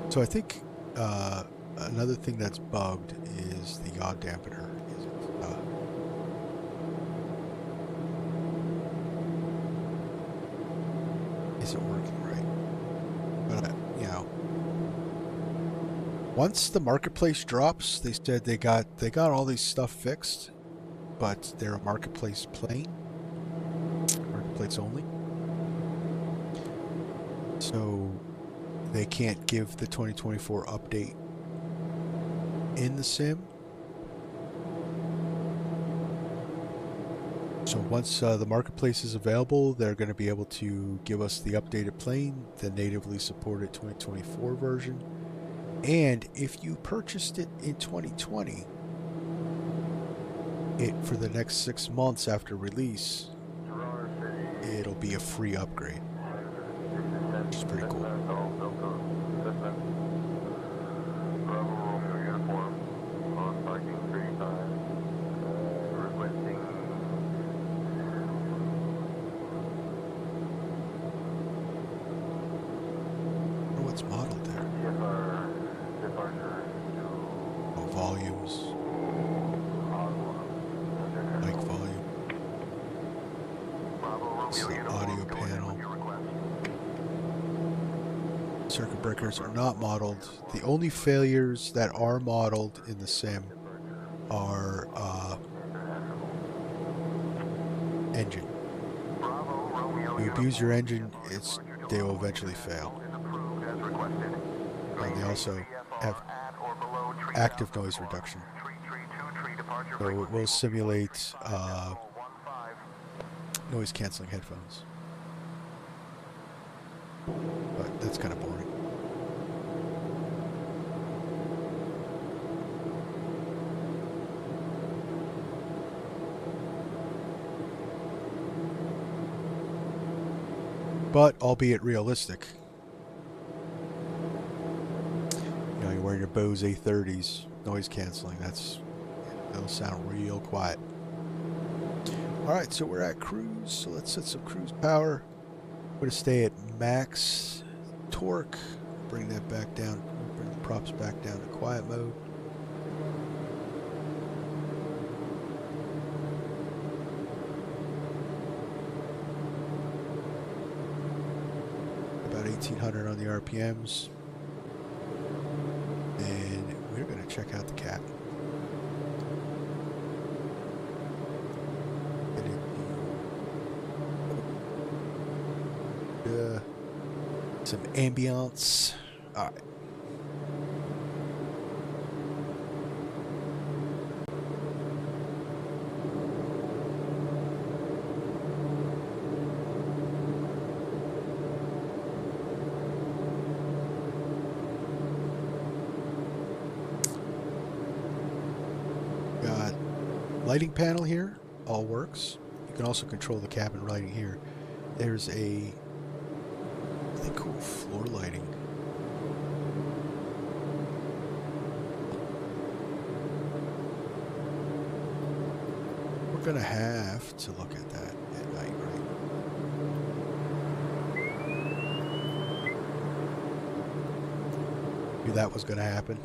So I think another thing that's bugged is the yaw dampener. Isn't working right. But you know, once the marketplace drops, they said they got all these stuff fixed, but they're a marketplace plane, marketplace only. So they can't give the 2024 update in the sim. So once the marketplace is available, they're going to be able to give us the updated plane, the natively supported 2024 version. And if you purchased it in 2020, for the next 6 months after release, it'll be a free upgrade, which is pretty cool. What's modeled there? Oh, volumes. breakers are not modeled. The only failures that are modeled in the sim are engine. You abuse your engine, they will eventually fail. And they also have active noise reduction. So it will simulate noise canceling headphones. But that's kind of boring. But albeit realistic. You know, you're wearing your Bose A30s, noise canceling. They'll sound real quiet. All right, so we're at cruise. So let's set some cruise power. We're going to stay at max torque. Bring that back down. Bring the props back down to quiet mode. About 1800 on the RPMs. And we're going to check out the cabin. Some ambience. All right. Got lighting panel here. All works. You can also control the cabin lighting here. There's a really cool floor lighting. We're gonna have to look at that at night, right? Knew that was gonna happen.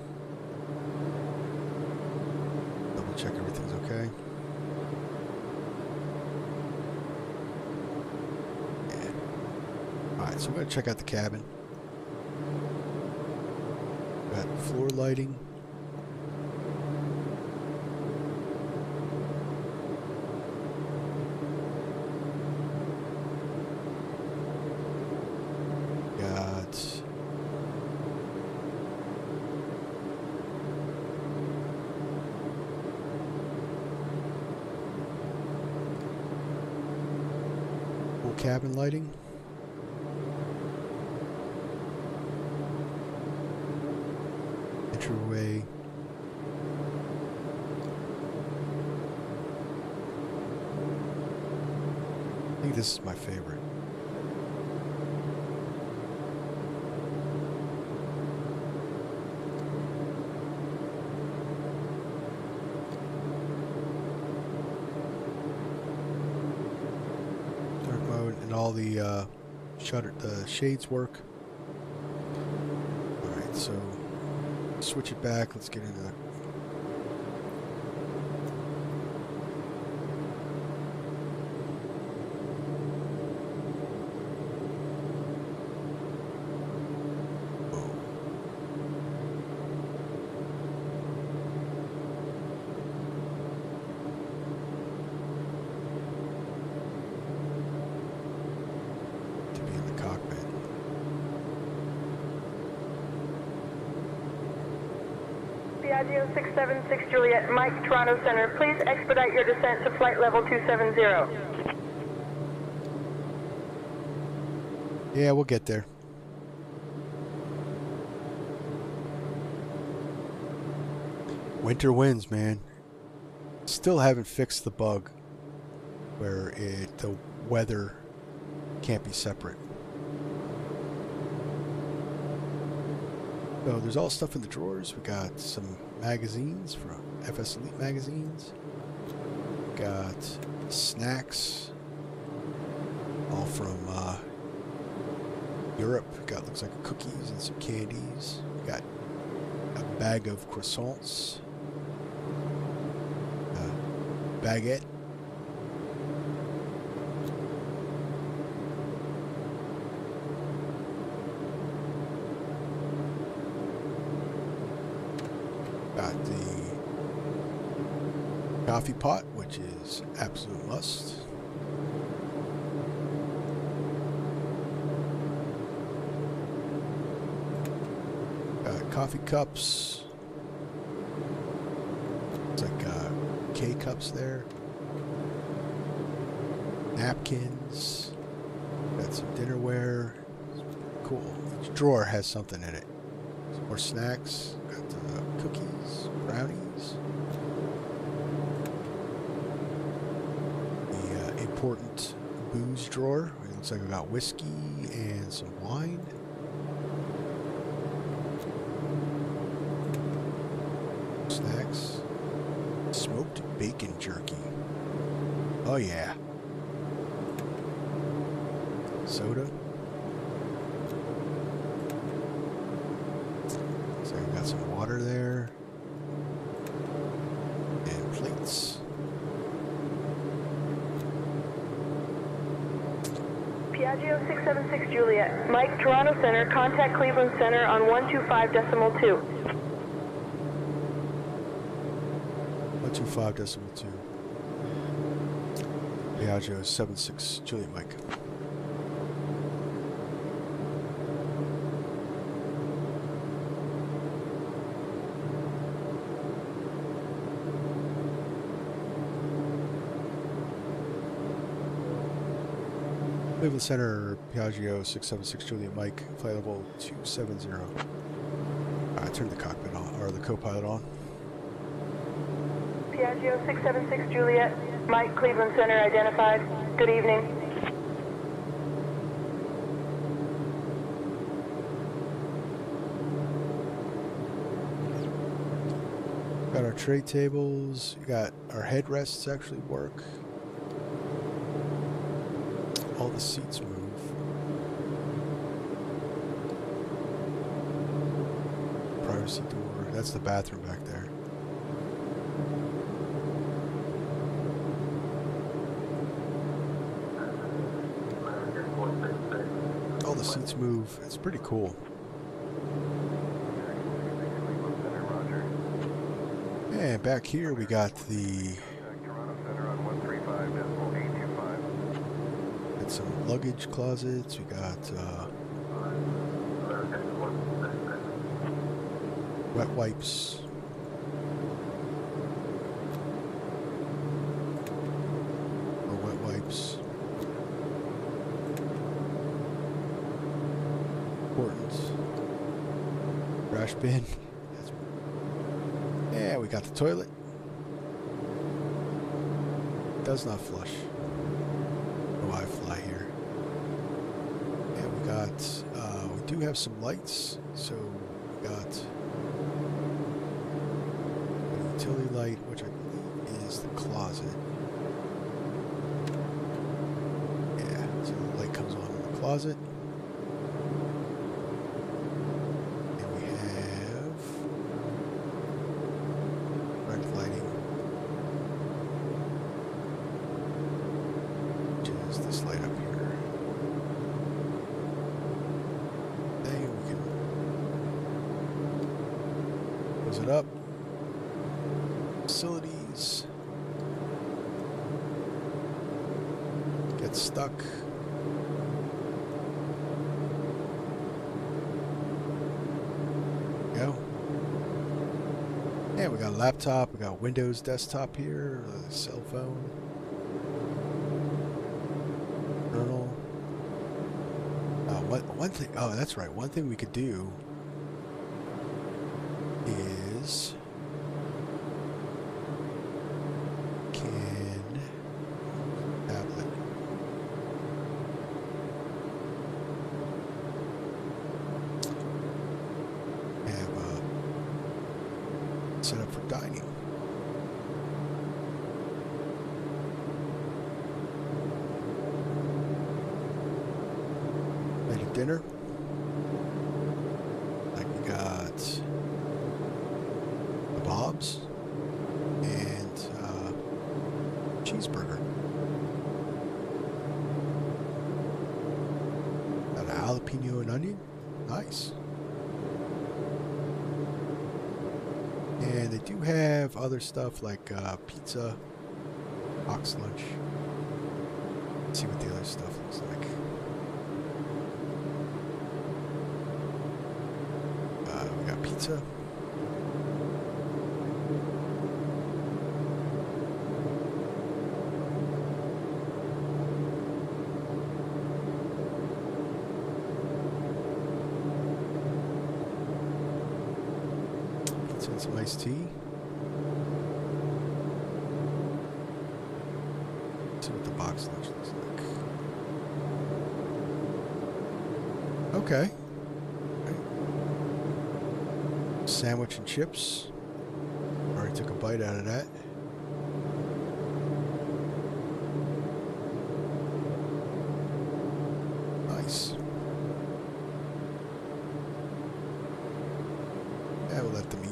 Double check everything's okay. Alright, so we're going to check out the cabin. Got floor lighting. Got full cabin lighting. Entryway. I think this is my favorite. Dark mode and all the the shades work. All right, so switch it back. Let's get into the to be in the cockpit. Piaggio 676 Juliet, Mike, Toronto Center. Please expedite your descent to flight level 270. Yeah, we'll get there. Winter winds, man. Still haven't fixed the bug where the weather can't be separate. So there's all stuff in the drawers. We got some magazines from FS Elite magazines. Got snacks, all from Europe. Got looks like cookies and some candies. Got a bag of croissants, baguette. Coffee pot, which is absolute must. Got coffee cups. It's like K-cups there. Napkins. Got some dinnerware. Cool. Each drawer has something in it. Some more snacks. Got cookies, brownies. The important booze drawer. It looks like we got whiskey and some wine. Snacks. Smoked bacon jerky. Oh yeah. Soda. So we got some water there. And plates. Piaggio 676 Juliet. Mike, Toronto Center. Contact Cleveland Center on 125.2. 125.2. Piaggio 76 Juliet Mike. Cleveland Center, Piaggio 676 Juliet Mike, flight level 270. I turned the cockpit on, or the co-pilot on. Piaggio 676 Juliet. Mike, Cleveland Center identified. Good evening. Got our tray tables. We got our headrests actually work. All the seats move. Privacy door. That's the bathroom back there. All the seats move. It's pretty cool. And back here we got the some luggage closets. We got wet wipes. More wet wipes. Important. Trash bin. Yeah, we got the toilet. Does not flush. I fly here. And we got, we do have some lights. So we got a utility light, which I believe is the closet. Yeah, so the light comes on in the closet. And we have direct lighting. This light up here. Then we can close it up. Facilities. Get stuck. Go. Yeah, we got a laptop. We got Windows desktop here. A cell phone. One thing, oh, that's right. One thing we could do is tablet. Have set up for dining. Dinner. Like we got the Bob's and cheeseburger. Got a jalapeno and onion. Nice. And they do have other stuff like pizza, box lunch. Let's see what the other stuff looks like. We got pizza. Pizza and some iced tea. Let's see what the box lunch looks like. Okay. Sandwich and chips. Already took a bite out of that. Nice. Yeah, we'll let them eat.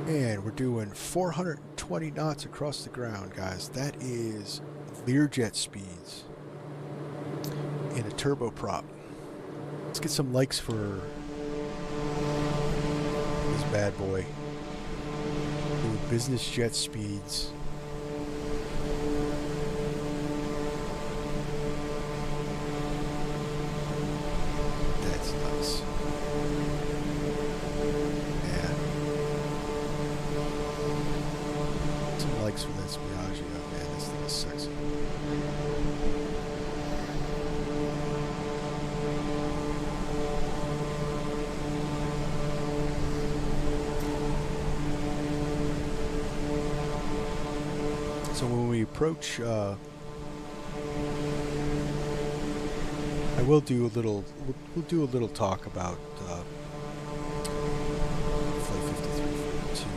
And we're doing 420 knots across the ground, guys. That is Learjet speeds in a turboprop. Let's get some likes for this bad boy. Doing business jet speeds. That's nice. For this Piaggio, man, this thing is sexy. So when we approach, I will do a little. We'll do a little talk about Flight 5342.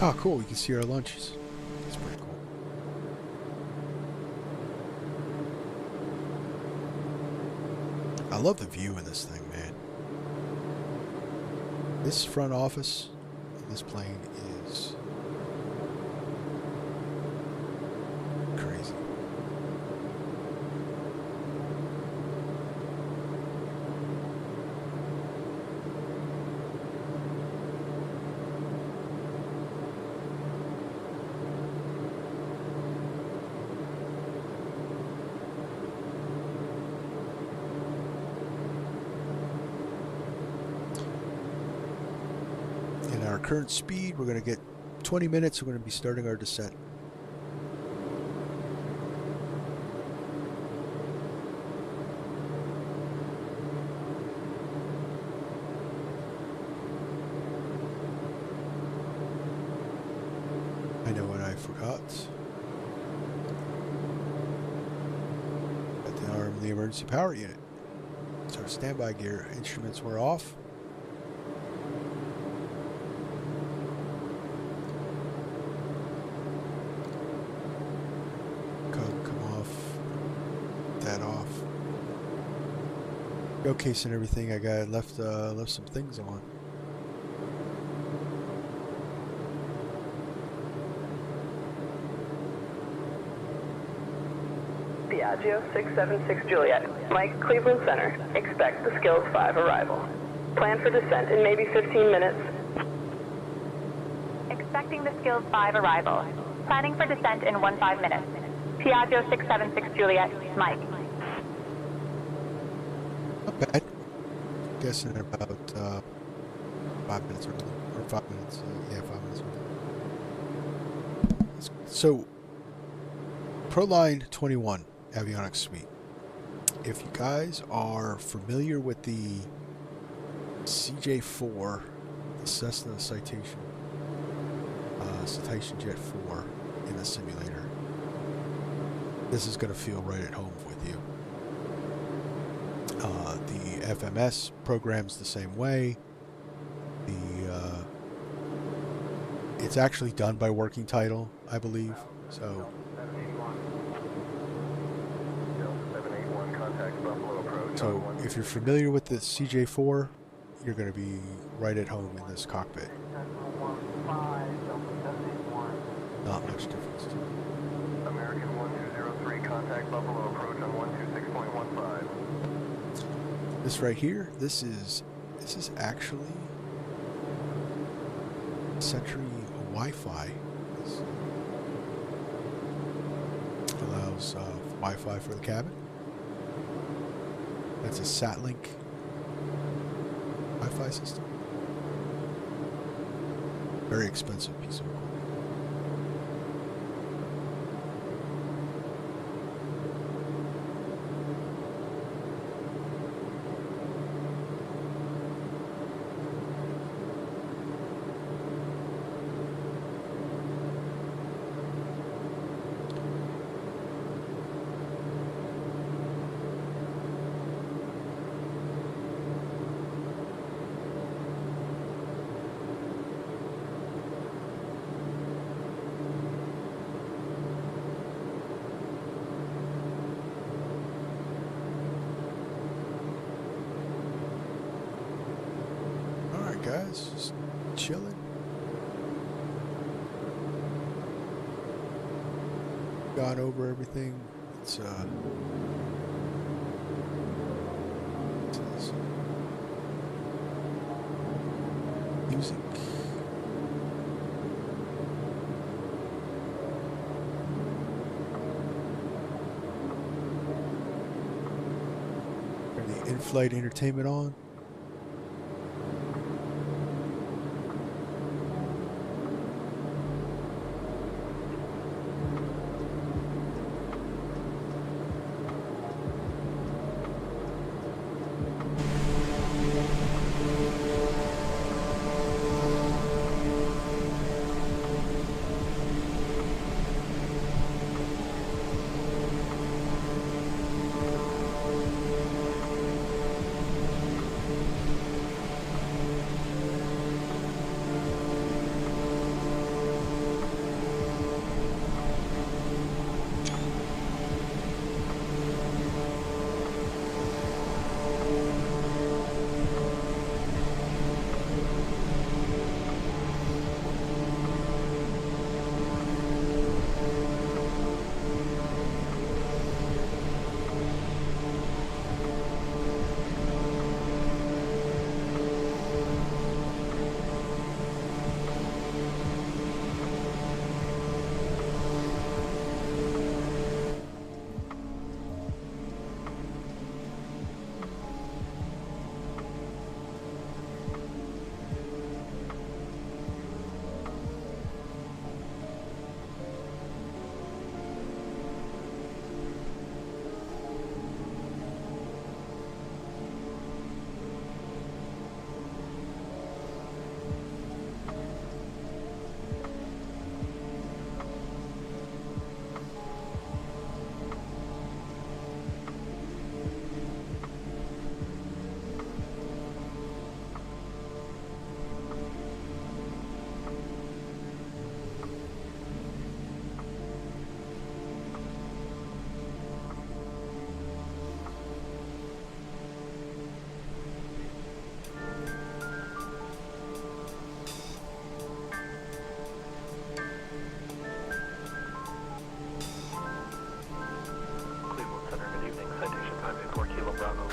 Oh, cool. We can see our lunches. That's pretty cool. I love the view in this thing, man. This front office of this plane is crazy. Our current speed, we're going to get 20 minutes, we're going to be starting our descent. I know what I forgot. Got the arm of the emergency power unit. So our standby gear instruments were off. Showcase and everything. I got left some things on. Piaggio 676 Juliet, Mike Cleveland Center. Expect the Skills 5 arrival. Plan for descent in maybe 15 minutes. Expecting the Skills 5 arrival. Planning for descent in 15 minutes. Piaggio 676 Juliet, Mike. Not bad. Guessing about 5 minutes early, or 5 minutes. Yeah, 5 minutes early. So, Pro Line 21. avionics suite. If you guys are familiar with the CJ4, the Cessna Citation Jet 4 in the simulator, this is going to feel right at home with you. The FMS program's the same way. It's actually done by working title, I believe. So if you're familiar with the CJ4, you're going to be right at home in this cockpit. Not much difference. American 1203, contact Buffalo approach on 126.15. This right here, this is actually Century Wi-Fi. This allows Wi-Fi for the cabin. That's a Satlink Wi-Fi system. Very expensive piece of equipment. Guys, just chilling. Gone over everything. It's music. Turn the in-flight entertainment on.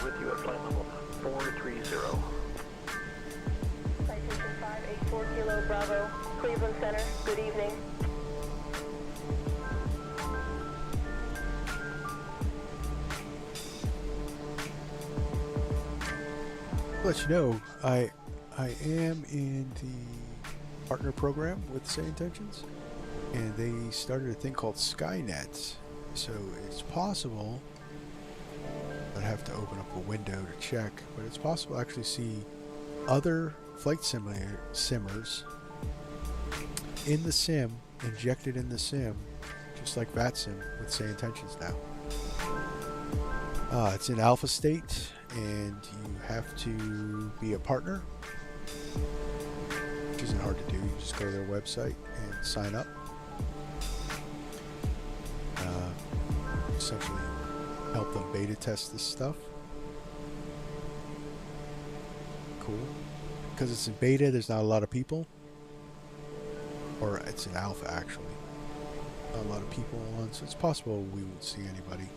with you at flight level 430. Citation 584 Kilo Bravo, Cleveland Center, good evening. Let you know, I am in the partner program with Say Intentions, and they started a thing called Skynet. So it's possible. I'd have to open up a window to check, but it's possible to actually see other flight simmers in the sim, injected in the sim, just like Vatsim with Say Intentions now. It's in alpha state, and you have to be a partner, which isn't hard to do. You just go to their website and sign up. Essentially help them beta test this stuff. Cool. Because it's in beta, there's not a lot of people. Or it's in alpha, actually. Not a lot of people on, so it's possible we won't see anybody.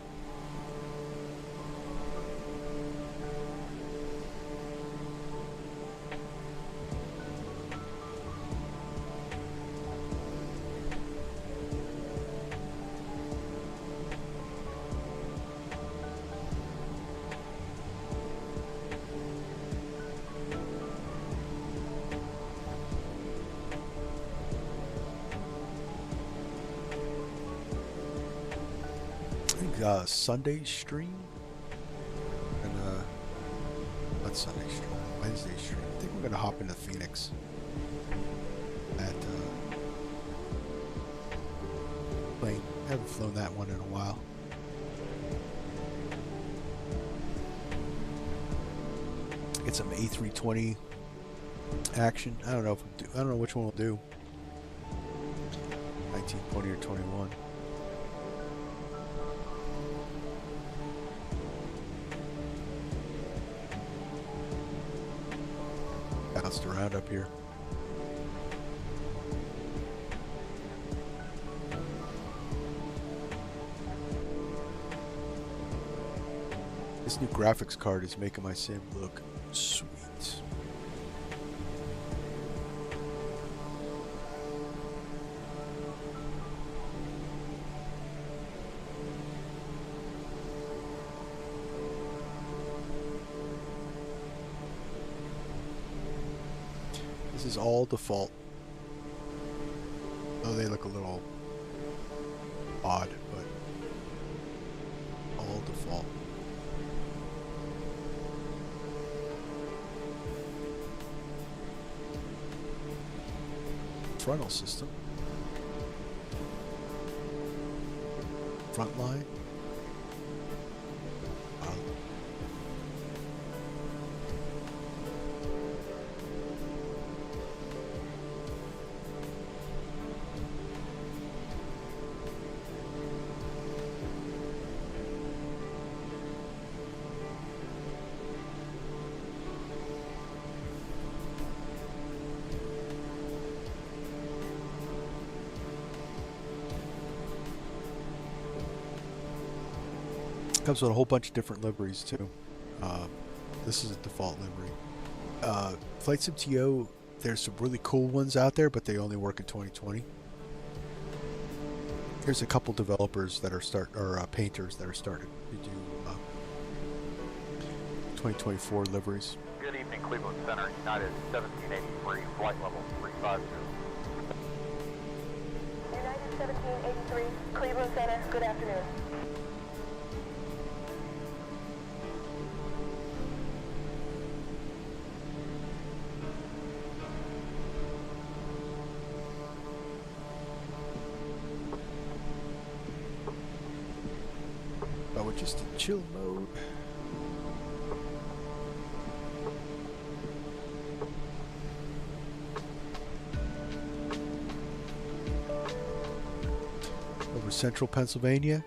Sunday stream and not Sunday stream, Wednesday stream. I think we're gonna hop into Phoenix at plane. I haven't flown that one in a while. Get some A320 action. I don't know if we'll do, I don't know which one we'll do. 19, 20, or 21. Bounced around up here. This new graphics card is making my sim look sweet. This is all default. Oh, they look a little odd, but all default. Frontal system. Front line. Comes with a whole bunch of different liveries too. This is a default livery. FlightSim-TO, there's some really cool ones out there, but they only work in 2020. There's a couple developers that are painters that are starting to do 2024 liveries. Good evening, Cleveland Center, United 1783, flight level 350. United 1783, Cleveland Center, good afternoon. But we're just in chill mode. Over central Pennsylvania.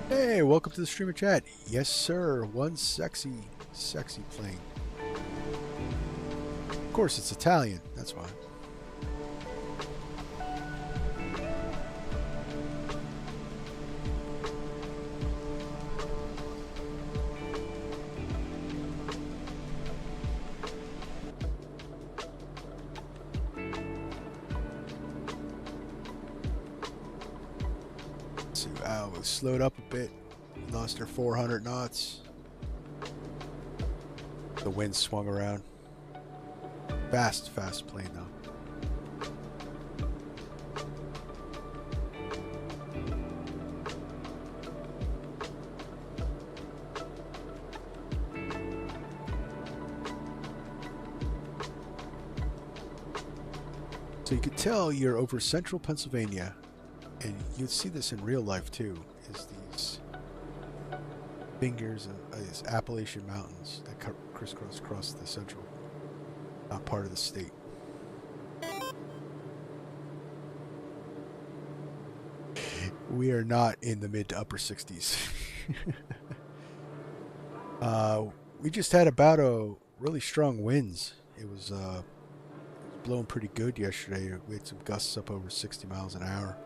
Hey, welcome to the streamer chat. Yes, sir. One sexy plane. Of course, it's Italian. That's why. Slowed up a bit, lost her 400 knots. The wind swung around. Fast plane though. So you could tell you're over central Pennsylvania, and you'd see this in real life too, is these fingers of these Appalachian Mountains that crisscross across the central part of the state. We are not in the mid to upper 60s. We just had about a really strong winds. It was blowing pretty good yesterday. We had some gusts up over 60 miles an hour.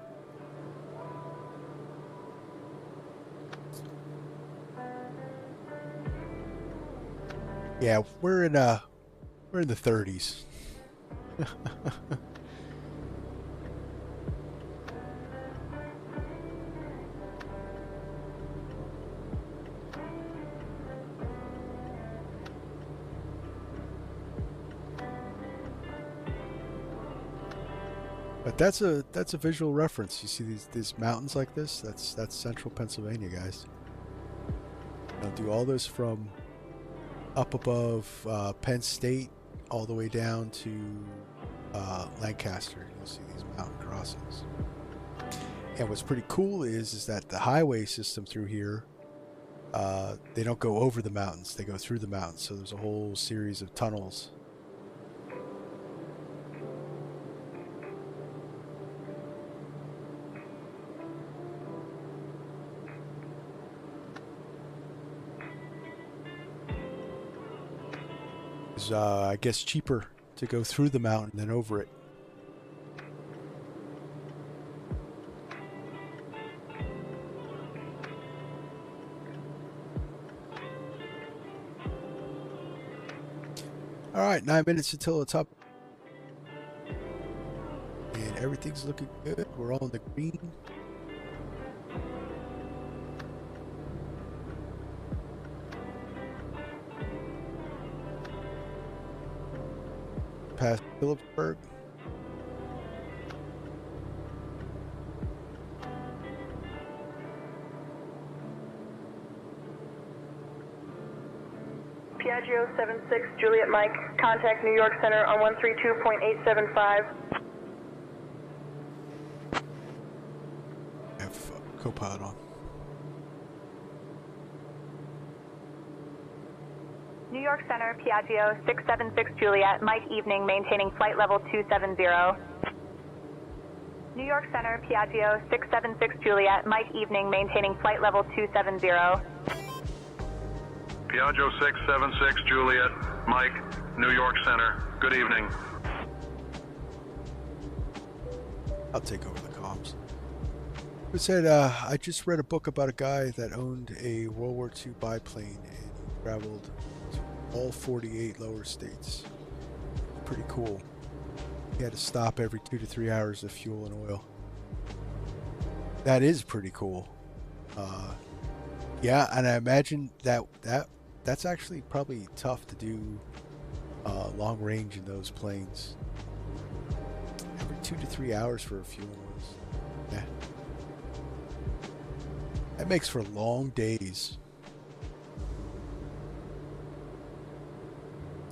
Yeah, we're in the 30s. But that's a visual reference. You see these mountains like this? That's central Pennsylvania, guys. I'll do all this from up above Penn State all the way down to Lancaster. You'll see these mountain crossings. And what's pretty cool is that the highway system through here, they don't go over the mountains, they go through the mountains. So there's a whole series of tunnels. It's, I guess, cheaper to go through the mountain than over it. All right, 9 minutes until the top. And everything's looking good. We're all in the green. Past Phillipsburg. Piaggio 76 Juliet Mike, contact New York Center on 132.875. I have co-pilot on. New York Center, Piaggio 676 Juliet, Mike evening, maintaining flight level 270. New York Center, Piaggio 676 Juliet, Mike evening, maintaining flight level 270. Piaggio 676 Juliet, Mike, New York Center. Good evening. I'll take over the comms. It said, I just read a book about a guy that owned a World War II biplane and he traveled to all 48 lower states. Pretty cool. He had to stop every 2 to 3 hours to fuel and oil. That is pretty cool. Yeah, and I imagine that's actually probably tough to do long range in those planes. Every 2 to 3 hours for a fuel noise. Yeah. That makes for long days.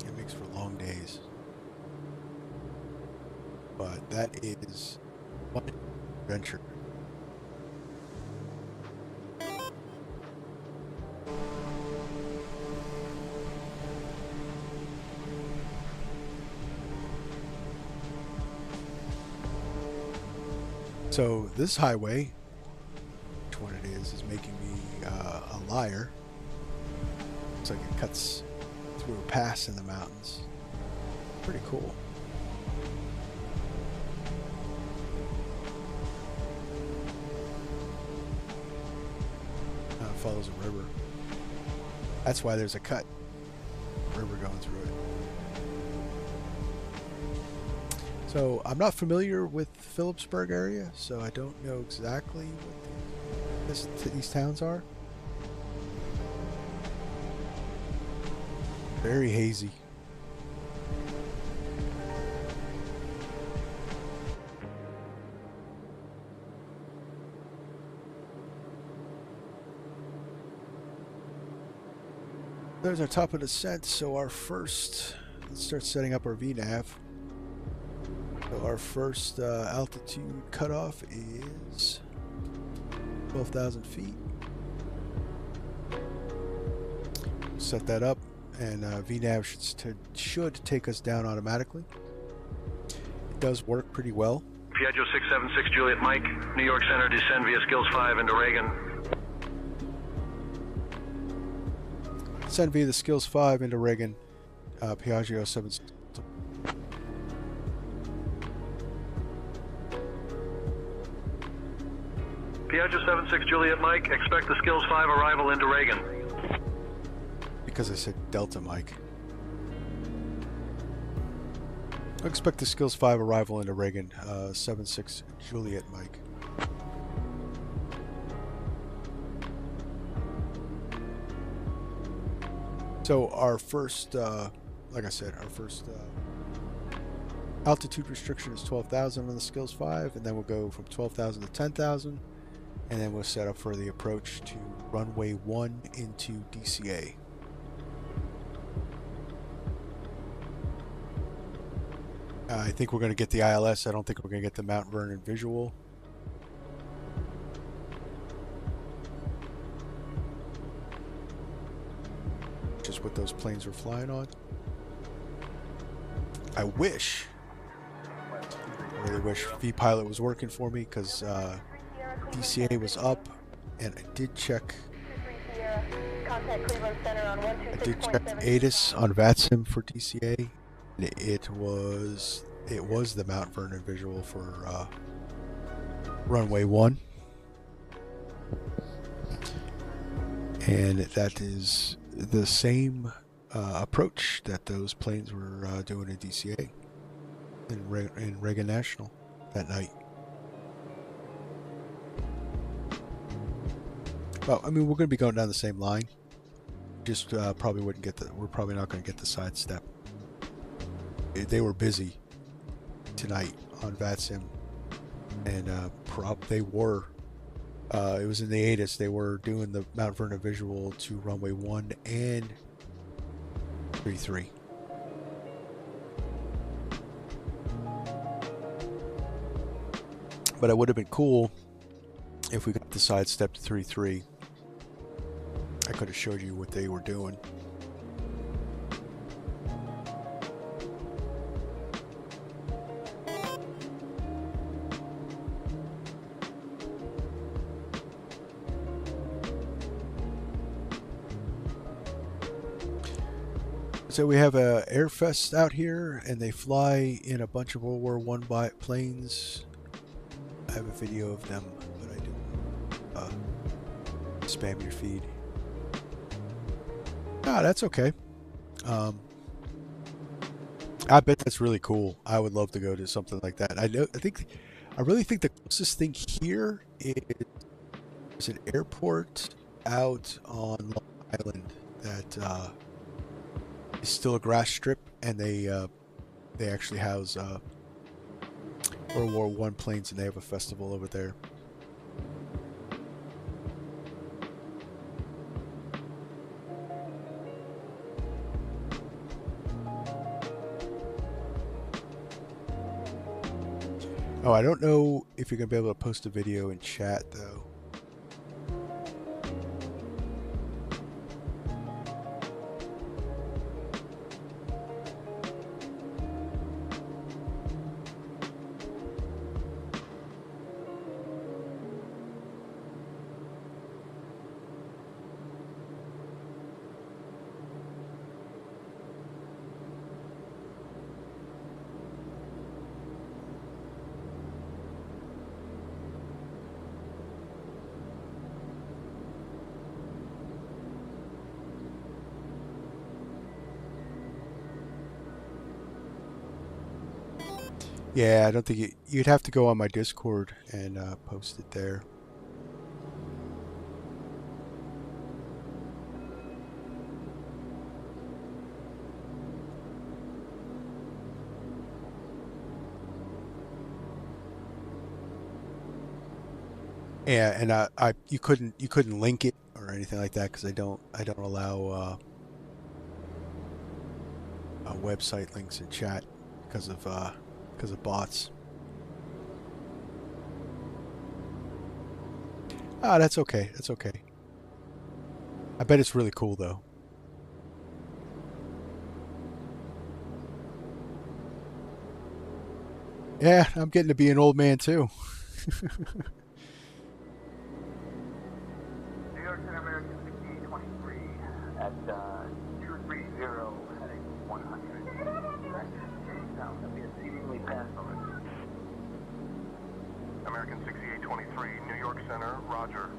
It makes for long days. But that is one adventure. So this highway, which one it is making me a liar. Looks like it cuts through a pass in the mountains. Pretty cool. It follows a river. That's why there's a cut. River going through it. So I'm not familiar with Phillipsburg area, so I don't know exactly what these towns are. Very hazy. There's our top of descent. So our first, let's start setting up our VNav. So our first altitude cutoff is 12,000 feet. Set that up, and VNav should take us down automatically. It does work pretty well. Piaggio 676 Juliet Mike, New York Center, descend via Skills 5 into Reagan. Send via the Skills 5 into Reagan, Piaggio 7. Piaggio 76 Juliet Mike, expect the Skills 5 arrival into Reagan. Because I said Delta Mike. I expect the Skills 5 arrival into Reagan, 76 Juliet Mike. So our first, like I said, our first altitude restriction is 12,000 on the Skills 5, and then we'll go from 12,000 to 10,000, and then we'll set up for the approach to runway 1 into DCA. I think we're going to get the ILS. I don't think we're going to get the Mount Vernon visual. Just what those planes were flying on. I really wish vPilot was working for me, because DCA was up, and I did check. I did check ATIS on Vatsim for DCA. It was the Mount Vernon visual for runway 1, and that is the same approach that those planes were doing in DCA in Reagan National that night. Well, I mean, we're going to be going down the same line. Just probably wouldn't get we're probably not going to get the sidestep. They were busy tonight on Vatsim, and they were. It was in the ATIS. They were doing the Mount Vernon visual to runway 1 and 33. But it would have been cool if we got the sidestep to 33. I could have showed you what they were doing. So we have a Airfest out here, and they fly in a bunch of World War I planes. I have a video of them, but I do spam your feed. Ah, that's okay. I bet that's really cool. I would love to go to something like that. I really think the closest thing here is an airport out on Long Island that is still a grass strip, and they actually house World War I planes, and they have a festival over there. Oh, I don't know if you're going to be able to post a video in chat, though. Yeah, I don't think you'd have to go on my Discord and post it there. Yeah, and you couldn't link it or anything like that, because I don't allow website links in chat because of bots. Ah, that's okay. That's okay. I bet it's really cool though. Yeah, I'm getting to be an old man too. New York Center American 6823 at 230 heading 100. Now, that'll be a seemingly fast over. American 6823, New York Center, roger.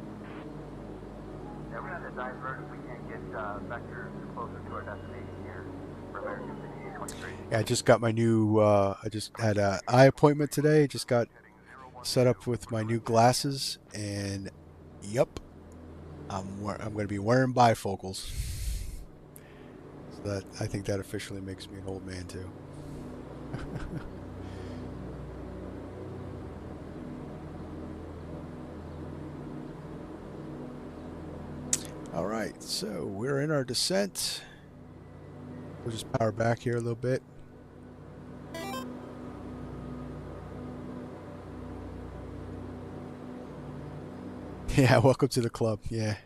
Yeah, we're going to divert if we can't get vectors closer to our destination here for American 6823. Yeah, I just got my new. I just had an eye appointment today. Just got set up with my new glasses, and yep, I'm going to be wearing bifocals. So that I think that officially makes me an old man too. All right, so we're in our descent. We'll just power back here a little bit. Yeah, welcome to the club. Yeah.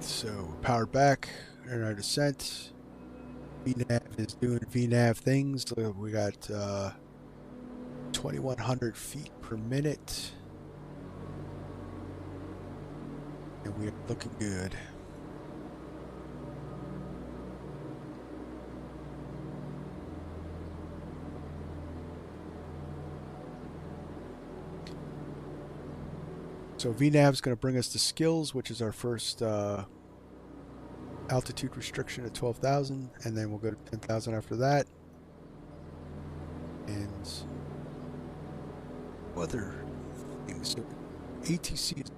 So powered back in our descent. VNAV is doing VNAV things. We got 2,100 feet per minute, and we're looking good. So VNAV is going to bring us to skills, which is our first altitude restriction at 12,000, and then we'll go to 10,000 after that. And other things. So ATC is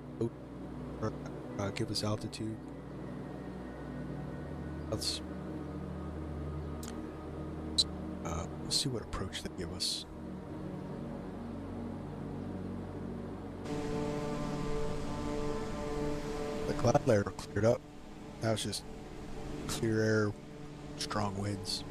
give us altitude. Let's see what approach they give us. The cloud layer cleared up. Now it's just clear air, strong winds.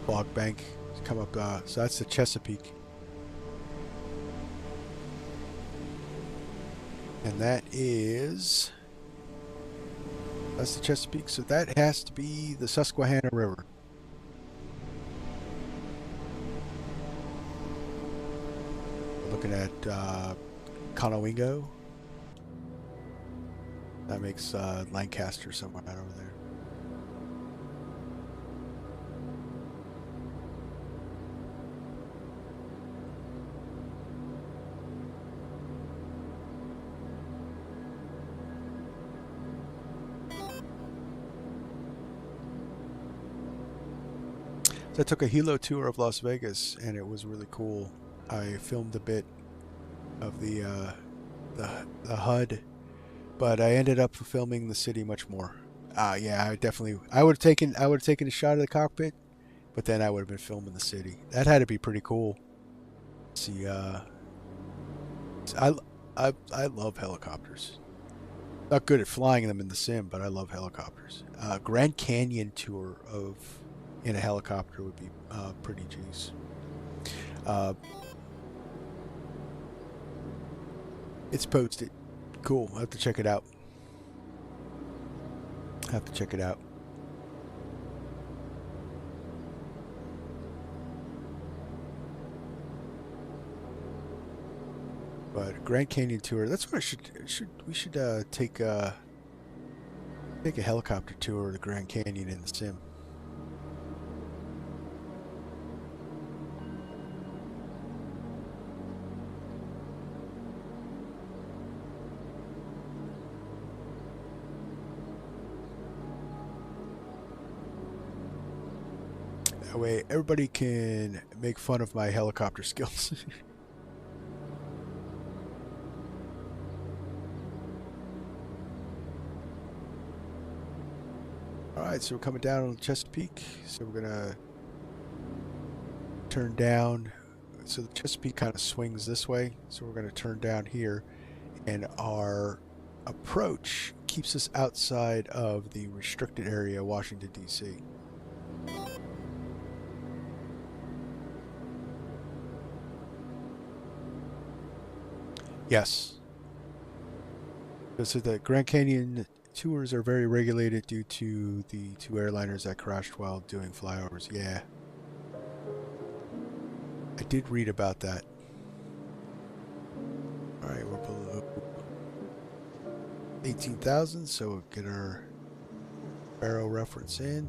Fog bank come up. So that's the Chesapeake, and that's the Chesapeake. So that has to be the Susquehanna River. Looking at Conowingo. That makes Lancaster somewhere out over there. So I took a helo tour of Las Vegas, and it was really cool. I filmed a bit of the HUD, but I ended up filming the city much more. Yeah, I would have taken a shot of the cockpit, but then I would have been filming the city. That had to be pretty cool. See, I love helicopters. Not good at flying them in the sim, but I love helicopters. Grand Canyon tour in a helicopter would be pretty juice. It's posted. Cool. I'll have to check it out. But Grand Canyon tour. That's what we should take a helicopter tour of the Grand Canyon in the sim. That way everybody can make fun of my helicopter skills. Alright, so we're coming down on Chesapeake. So we're gonna turn down. So the Chesapeake kind of swings this way. So we're gonna turn down here, and our approach keeps us outside of the restricted area, Washington, D.C. Yes. So the Grand Canyon tours are very regulated due to the 2 airliners that crashed while doing flyovers. Yeah. I did read about that. Alright, we're below 18,000, so we'll get our barrel reference in.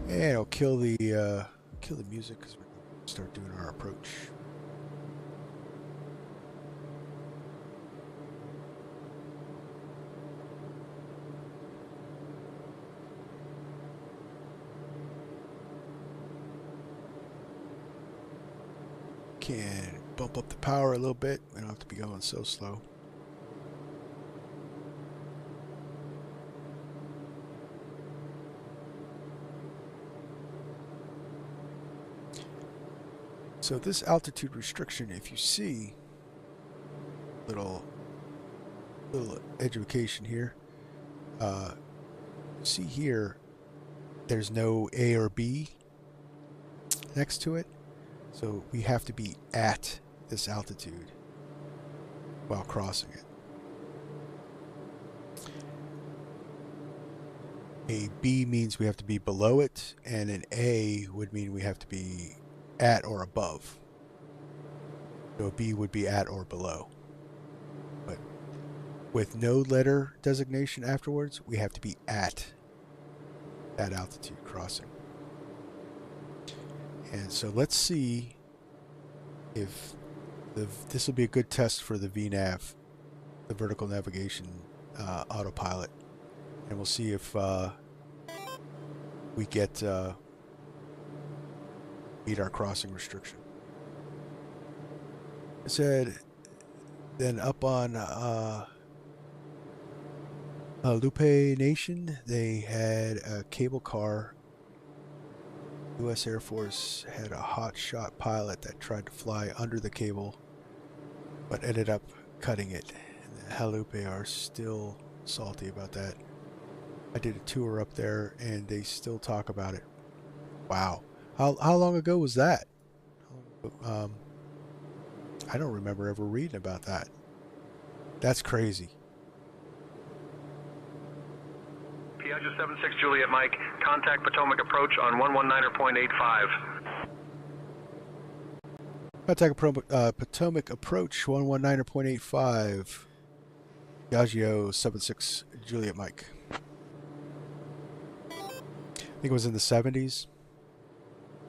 And I'll kill the music because we're going to start doing our approach. Can bump up the power a little bit. We don't have to be going so slow. So this altitude restriction, if you see, little education here. See here, there's no A or B next to it. So we have to be at this altitude while crossing it. A B means we have to be below it, and an A would mean we have to be at or above. So a B would be at or below. But with no letter designation afterwards, we have to be at that altitude crossing. And so let's see if this will be a good test for the VNAV, the vertical navigation autopilot, and we'll see if we get meet our crossing restriction. I said, then up on Lupe Nation, they had a cable car. U.S. Air Force had a hotshot pilot that tried to fly under the cable, but ended up cutting it. And the Halupe are still salty about that. I did a tour up there, and they still talk about it. Wow. How long ago was that? I don't remember ever reading about that. That's crazy. Piaggio 76 Juliet Mike, contact Potomac approach on 119.85. Contact Potomac approach 119.85. Piaggio 76 Juliet Mike. I think it was in the 70s.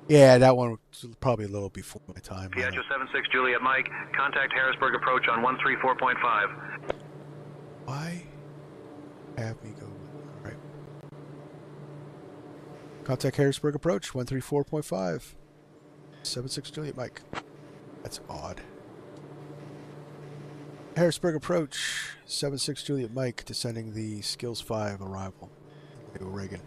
Yeah, that one was probably a little before my time. Piaggio 76 Juliet Mike, contact Harrisburg approach on 134.5. Why have me go? All right. Contact Harrisburg approach 134.5. 76 Juliet Mike. That's odd. Harrisburg approach 76 Juliet Mike, descending the Skills 5 arrival. Reagan.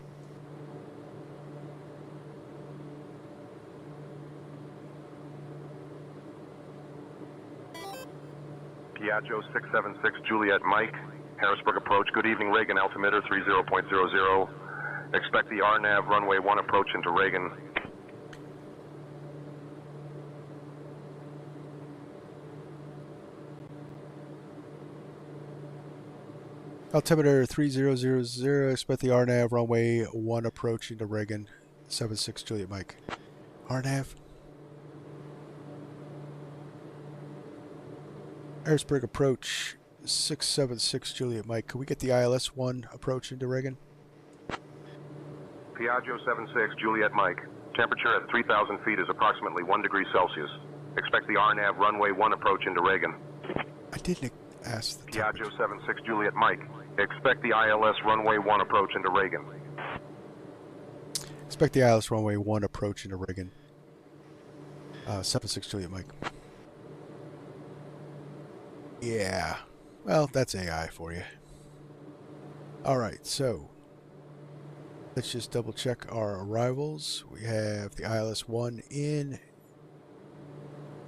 Piaggio 676 Juliet Mike, Harrisburg approach. Good evening, Reagan, altimeter 30.00. Expect the RNAV runway 1 approach into Reagan. Altimeter 3000, expect the RNAV runway 1 approach into Reagan. 76 Juliet Mike. RNAV? Harrisburg approach 676 Juliet Mike. Could we get the ILS 1 approach into Reagan? Piaggio 76 Juliet Mike. Temperature at 3,000 feet is approximately 1 degree Celsius. Expect the RNAV runway 1 approach into Reagan. I didn't ask the Piaggio 76 Juliet Mike. Expect the ILS runway 1 approach into Reagan. Expect the ILS runway 1 approach into Reagan. 76 Juliet Mike. Yeah. Well, that's AI for you. Alright, so let's just double check our arrivals. We have the ILS-1 in.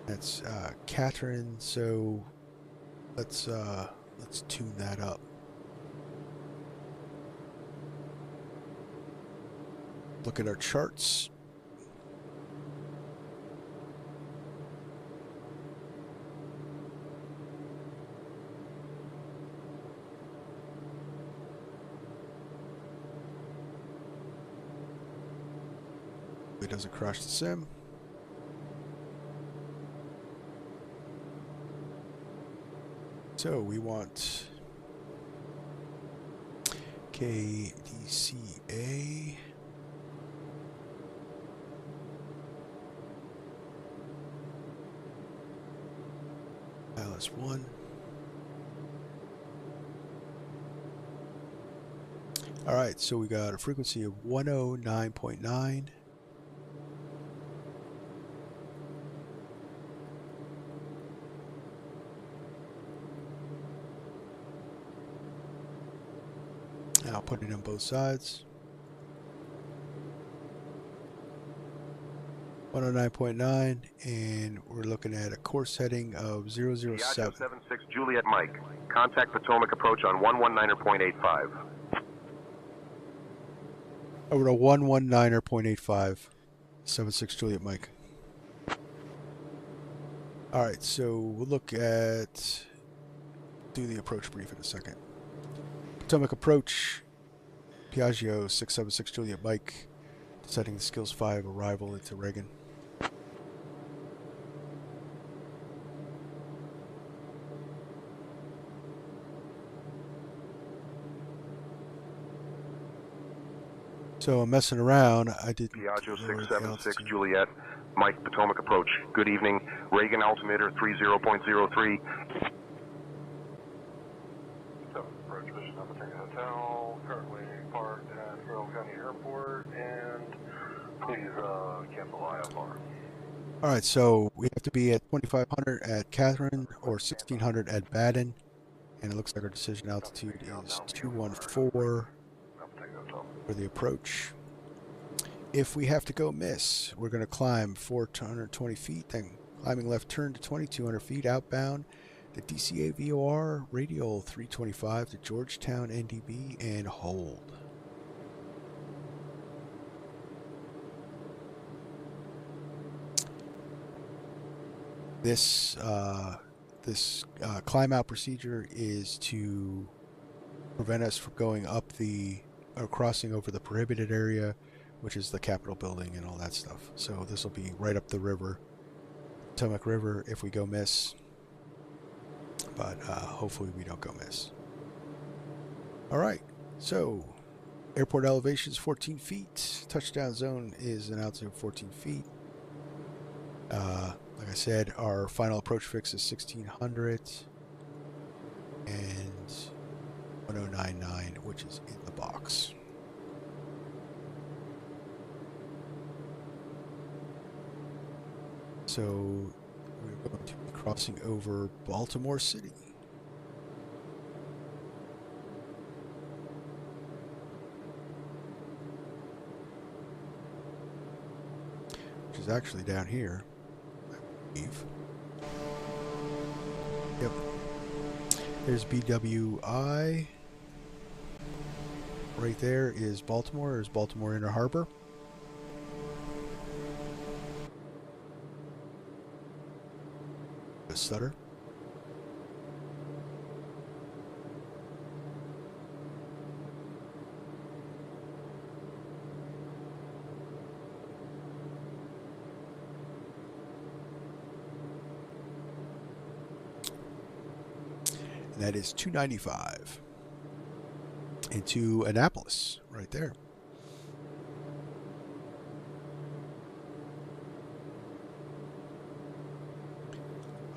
That's Catherine, so let's tune that up. Look at our charts. It doesn't crash the sim. So we want KDCA. ILS-1. Alright, so we got a frequency of 109.9. I'll put it on both sides. 109.9, and we're looking at a course heading of 007. Piaggio 76 Juliet Mike. Contact Potomac approach on 119.85. Over to 119.85. 76 Juliet Mike. Alright, so we'll look at... do the approach brief in a second. Potomac approach. Piaggio 676 Juliet Mike. Setting the skills 5 arrival into Reagan. So I'm messing around. I did Piaggio 676 Juliet, Mike Potomac approach. Good evening. Reagan altimeter 30.03. Approach mission number 10 hotel. Currently parked at Carroll County Airport, and please cancel IFR. All right, so we have to be at 2500 at Catherine or 1600 at Baden, and it looks like our decision altitude is 214 for the approach. If we have to go miss, we're going to climb 420 feet, then climbing left turn to 2200 feet outbound, the DCA VOR radial 325 to Georgetown NDB, and hold. This climb out procedure is to prevent us from going up or crossing over the prohibited area, which is the Capitol building and all that stuff. So this will be right up the river, Potomac River, if we go miss. But hopefully we don't go miss. All right, so airport elevation is 14 feet. Touchdown zone is an altitude of 14 feet. Like I said, our final approach fix is 1600 and 1099, which is in the box. So we're going to be crossing over Baltimore City. Which is actually down here, I believe. Yep. There's BWI. Right there is Baltimore. There's Baltimore Inner Harbor. A stutter. And that is 295 into Annapolis, right there.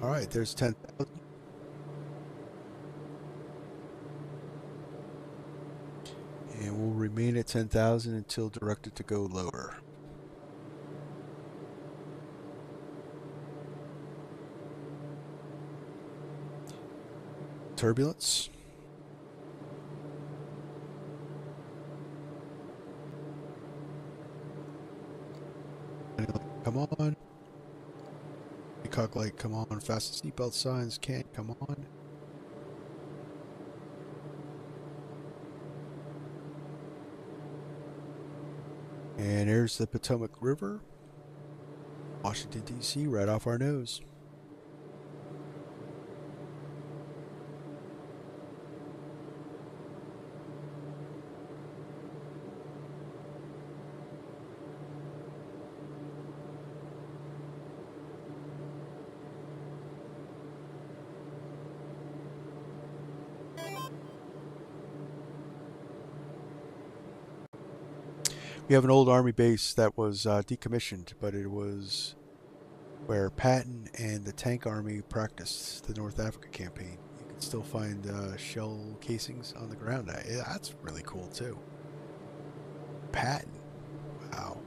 All right, there's 10,000. And we'll remain at 10,000 until directed to go lower. Turbulence. come on. Peacock light, come on. Fasten seatbelt signs, can't, come on. And there's the Potomac River, Washington, D.C., right off our nose. We have an old Army base that was decommissioned, but it was where Patton and the Tank Army practiced the North Africa campaign. You can still find shell casings on the ground. That's really cool, too. Patton. Wow.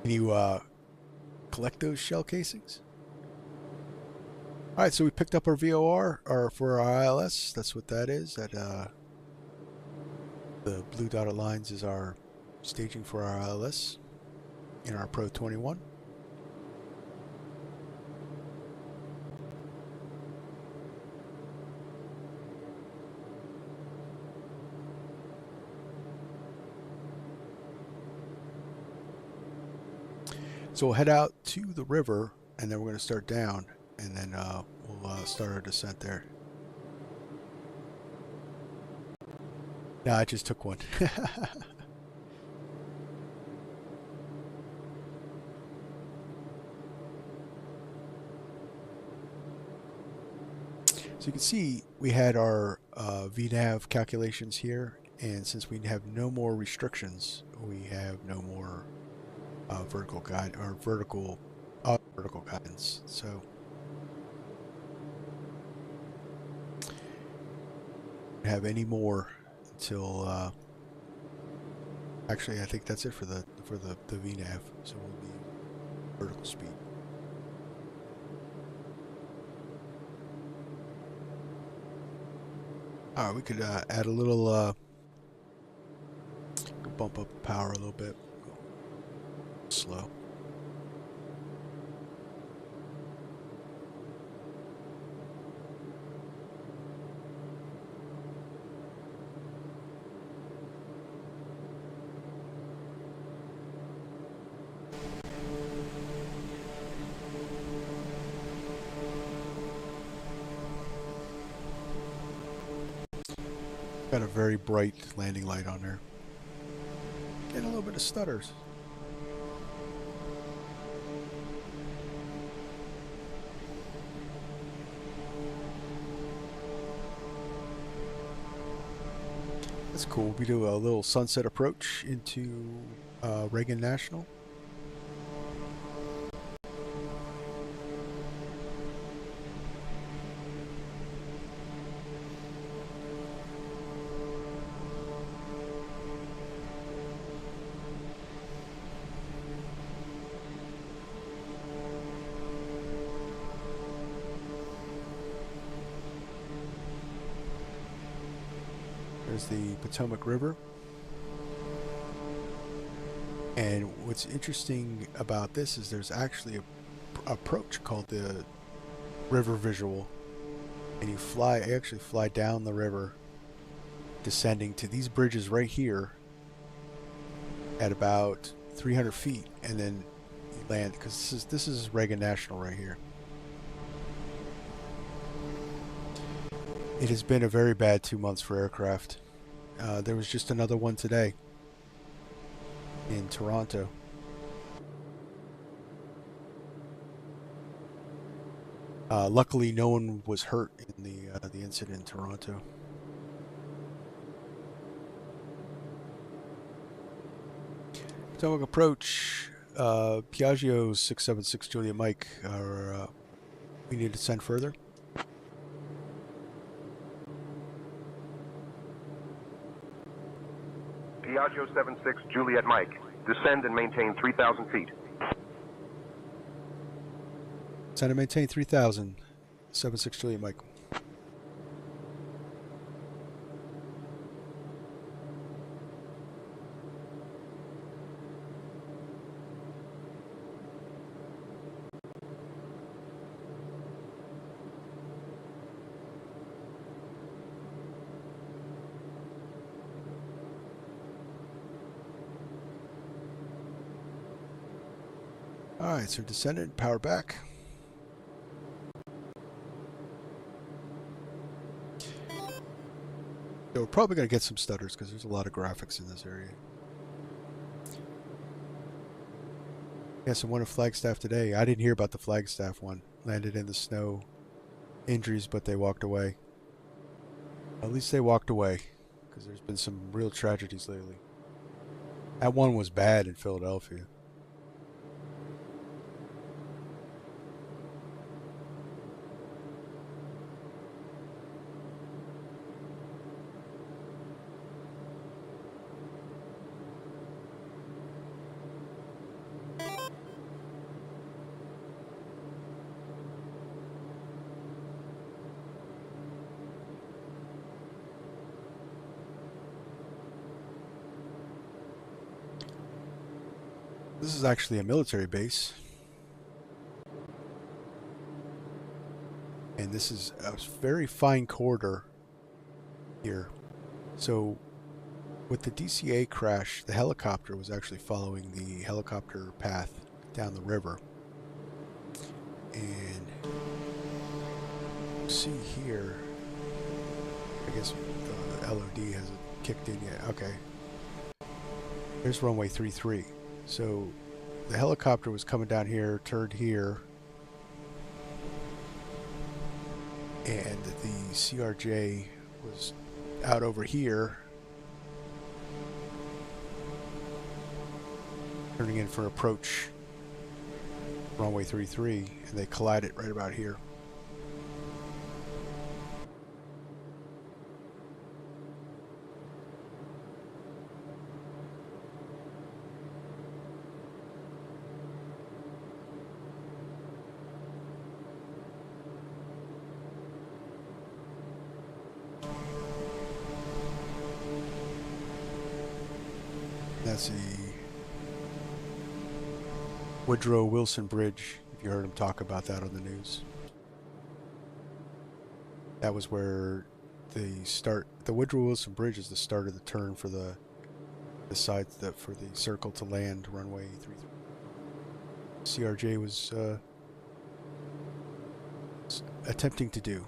Can you collect those shell casings? All right, so we picked up our VOR, or for our ILS. That's what that is. That the blue dotted lines is our staging for our ILS in our Pro 21. So we'll head out to the river, and then we're going to start down. And then we'll start our descent there. No, I just took one. So you can see we had our VNAV calculations here, and since we have no more restrictions, we have no more vertical guide or vertical guidance. So have any more until actually I think that's it for the VNAV, so we'll be vertical speed. Alright, we could add a little bump up the power a little bit. Slow. Got a very bright landing light on there. Getting a little bit of stutters. That's cool. We do a little sunset approach into Reagan National. There's the Potomac River. And what's interesting about this is there's actually a approach called the river visual. And you actually fly down the river, descending to these bridges right here at about 300 feet, and then you land, because this is Reagan National right here. It has been a very bad 2 months for aircraft. There was just another one today in Toronto. Luckily, no one was hurt in the incident in Toronto. Potomac approach, Piaggio 676 Juliet Mike. We need to send further. Piaggio 76 Juliet Mike. Descend and maintain 3,000 feet. Descend and maintain 3,000. 76 Juliet Mike. Alright, so descended, power back. So we're probably going to get some stutters because there's a lot of graphics in this area. Yes, and one of Flagstaff today. I didn't hear about the Flagstaff one. Landed in the snow. Injuries, but they walked away. At least they walked away, because there's been some real tragedies lately. That one was bad in Philadelphia. This is actually a military base. And this is a very fine corridor here. So with the DCA crash, the helicopter was actually following the helicopter path down the river. And see here, I guess the LOD hasn't kicked in yet. Okay. Here's runway 33. So the helicopter was coming down here, turned here, and the CRJ was out over here, turning in for approach runway 33, and they collided right about here. That's the Woodrow Wilson Bridge, if you heard him talk about that on the news. That was where the Woodrow Wilson Bridge is the start of the turn for the side for the circle to land runway 33. CRJ was attempting to do.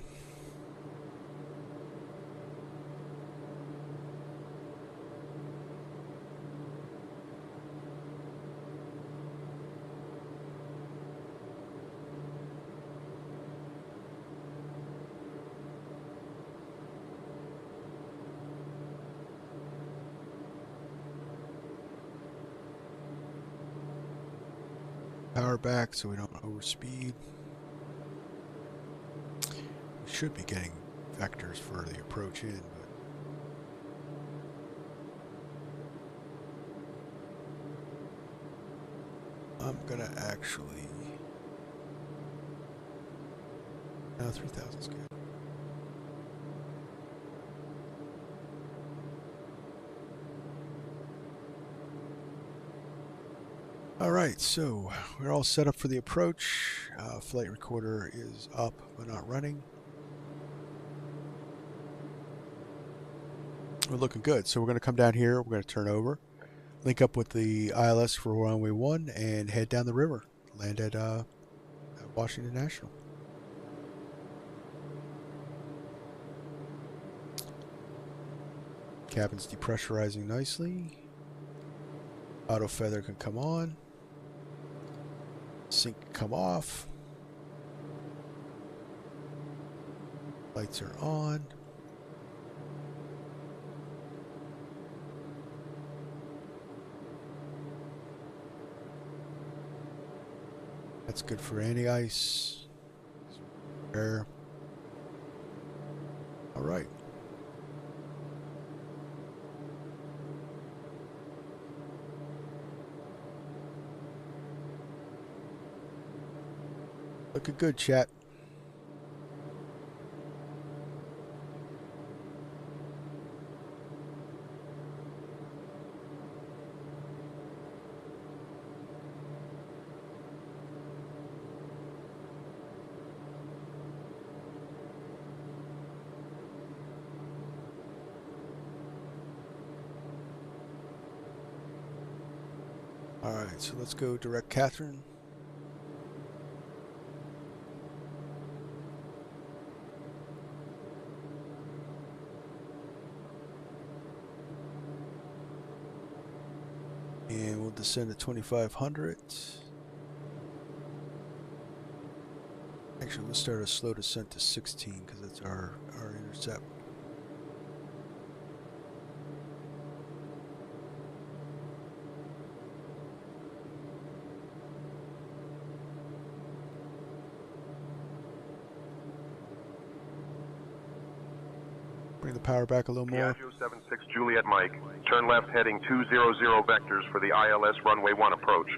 Power back so we don't overspeed. We should be getting vectors for the approach in, but I'm gonna actually 3,000 is good. Alright, so we're all set up for the approach. Flight recorder is up but not running. We're looking good. So we're going to come down here, we're going to turn over, link up with the ILS for runway 1 and head down the river. Land at Washington National. Cabin's depressurizing nicely. Auto feather can come on. Sync can come off. Lights are on. That's good for anti-ice. Air. All right. Looking good, chat. All right, so let's go direct Catherine. descend to 2500. Actually, we'll start a slow descent to 16 because that's our intercept. Bring the power back a little more. Piaggio 76 Juliet Mike. Turn left heading 200 vectors for the ILS runway 1 approach.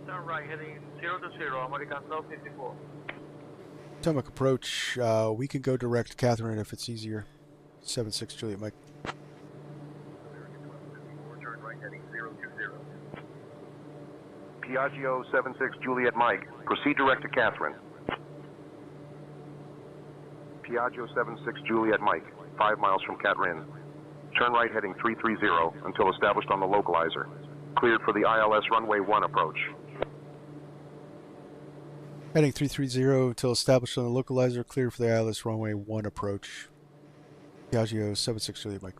Turn right heading 0 to 0, American South 54. Potomac approach. We can go direct to Catherine if it's easier. 76 Juliet Mike. Turn right heading 0 to 0. Piaggio 76 Juliet Mike. Proceed direct to Catherine. Piaggio 76 Juliet Mike, 5 miles from Catrin. Turn right heading 330 until established on the localizer. Cleared for the ILS runway 1 approach. Heading 330 until established on the localizer. Cleared for the ILS runway 1 approach. Piaggio 76 Juliet Mike.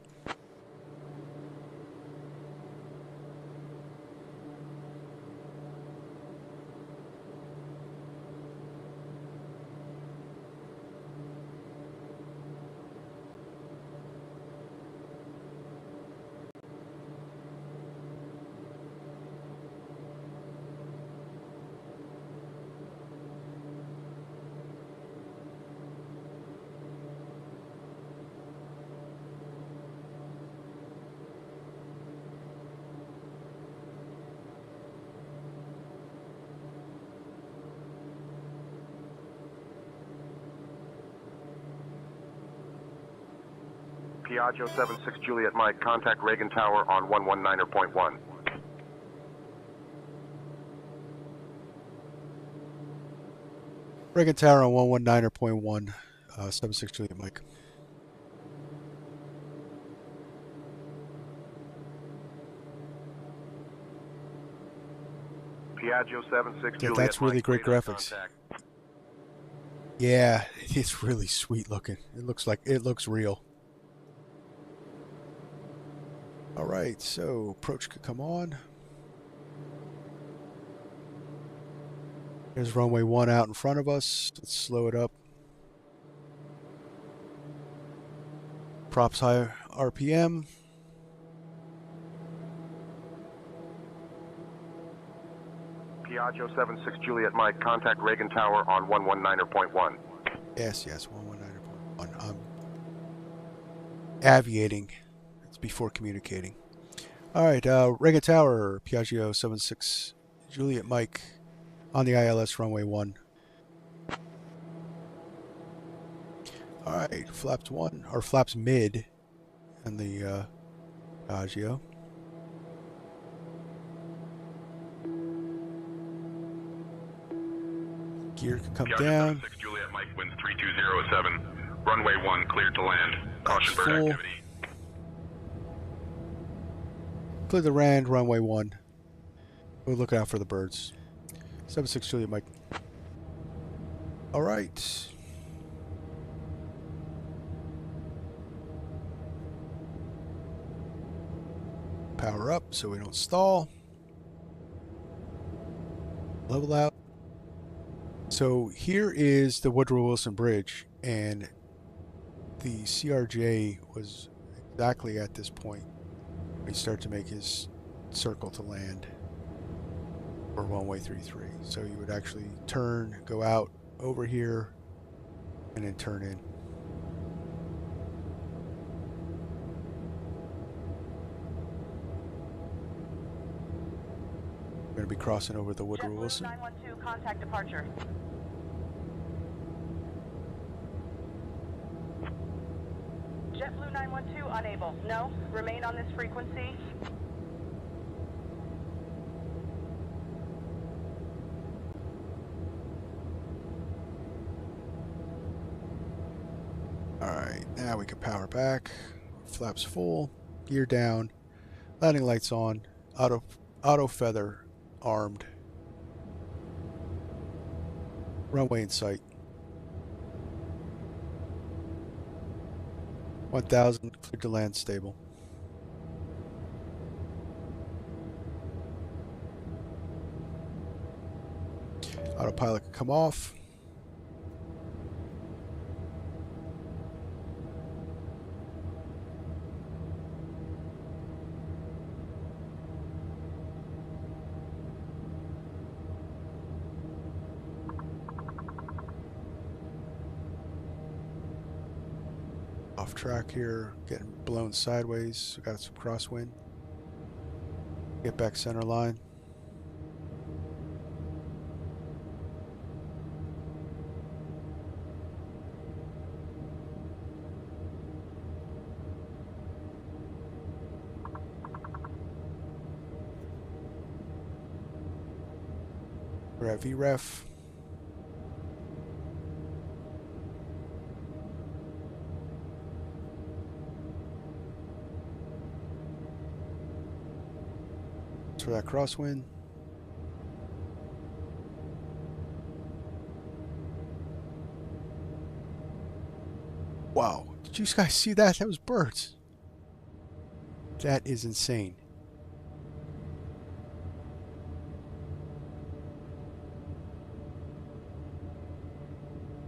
Piaggio 76 Juliet Mike, contact Reagan Tower on 119.1. Reagan Tower on 119.1. 76 Juliet Mike. Piaggio 76 Yeah, Juliet that's really Mike, great radar graphics. contact. Yeah, it's really sweet looking. It looks real. All right, so approach could come on. There's runway 1 out in front of us. Let's slow it up. Props high RPM. Piaggio 76 Juliet Mike, contact Reagan Tower on 119.1. Yes, 119.1. I'm aviating. It's before communicating. All right, Reagan Tower, Piaggio 76 Juliet Mike on the ILS runway 1. All right, flaps 1, or flaps mid on the Piaggio. Gear can come Piaggio down. 76 Juliet Mike, winds 3207. Runway 1 cleared to land. Caution bird Full. activity. Clear the land, runway 1. We'll look out for the birds. 76 Juliet Mike. All right. Power up so we don't stall. Level out. So here is the Woodrow Wilson Bridge, and the CRJ was exactly at this point when he started to make his circle to land for runway 33. So you would actually turn, go out over here, and then turn in. We're going to be crossing over the Woodrow Wilson. 912, contact departure. JetBlue 912, unable. No, remain on this frequency. Alright, now we can power back. Flaps full, gear down, landing lights on, auto feather armed. Runway in sight. 1000, cleared to land stable. Autopilot can come off. Off track here, getting blown sideways. We got some crosswind. Get back center line. We're at VREF. For that crosswind. Wow, did you guys see that? That was birds. That is insane.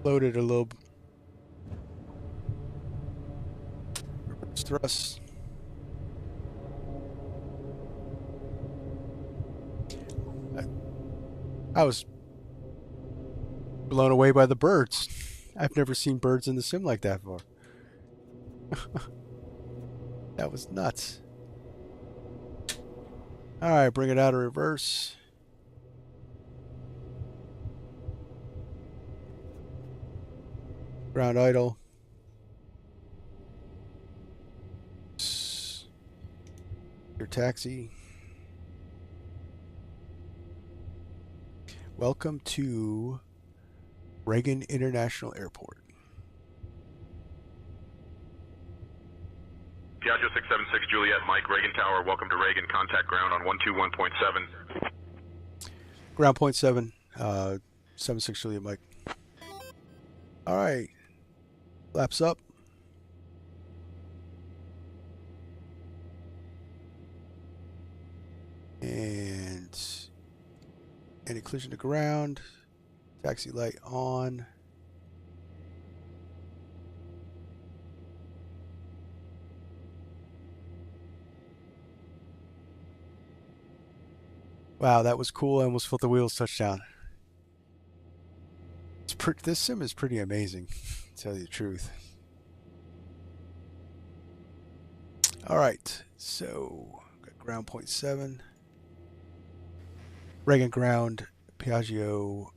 Loaded a little. Reverse thrust. I was blown away by the birds. I've never seen birds in the sim like that before. That was nuts. Alright, bring it out of reverse. Ground idle. Your taxi. Welcome to Reagan International Airport. Piaggio 676 Juliet, Mike, Reagan Tower, welcome to Reagan, contact ground on 121.7. Ground point 7, 76 Juliet, Mike. Alright, flaps up. And anti-collision to ground. Taxi light on. Wow, that was cool. I almost felt the wheels touch down. This sim is pretty amazing, to tell you the truth. Alright, so got ground point 7. Reagan ground, Piaggio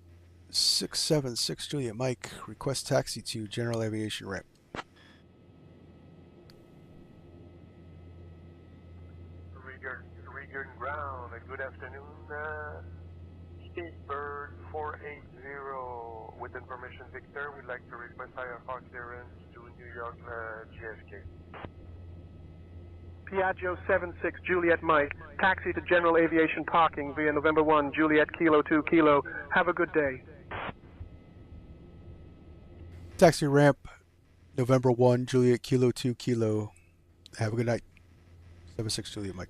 676 Juliet Mike, request taxi to General Aviation Ramp. Reagan ground, good afternoon. Skatebird 480 with information Victor, we'd like to request IFR clearance to New York GSK. Piaggio 76 Juliet Mike, taxi to General Aviation Parking via November 1 Juliet Kilo 2 Kilo. Have a good day. Taxi ramp, November 1 Juliet Kilo 2 Kilo. Have a good night. 76 Juliet Mike.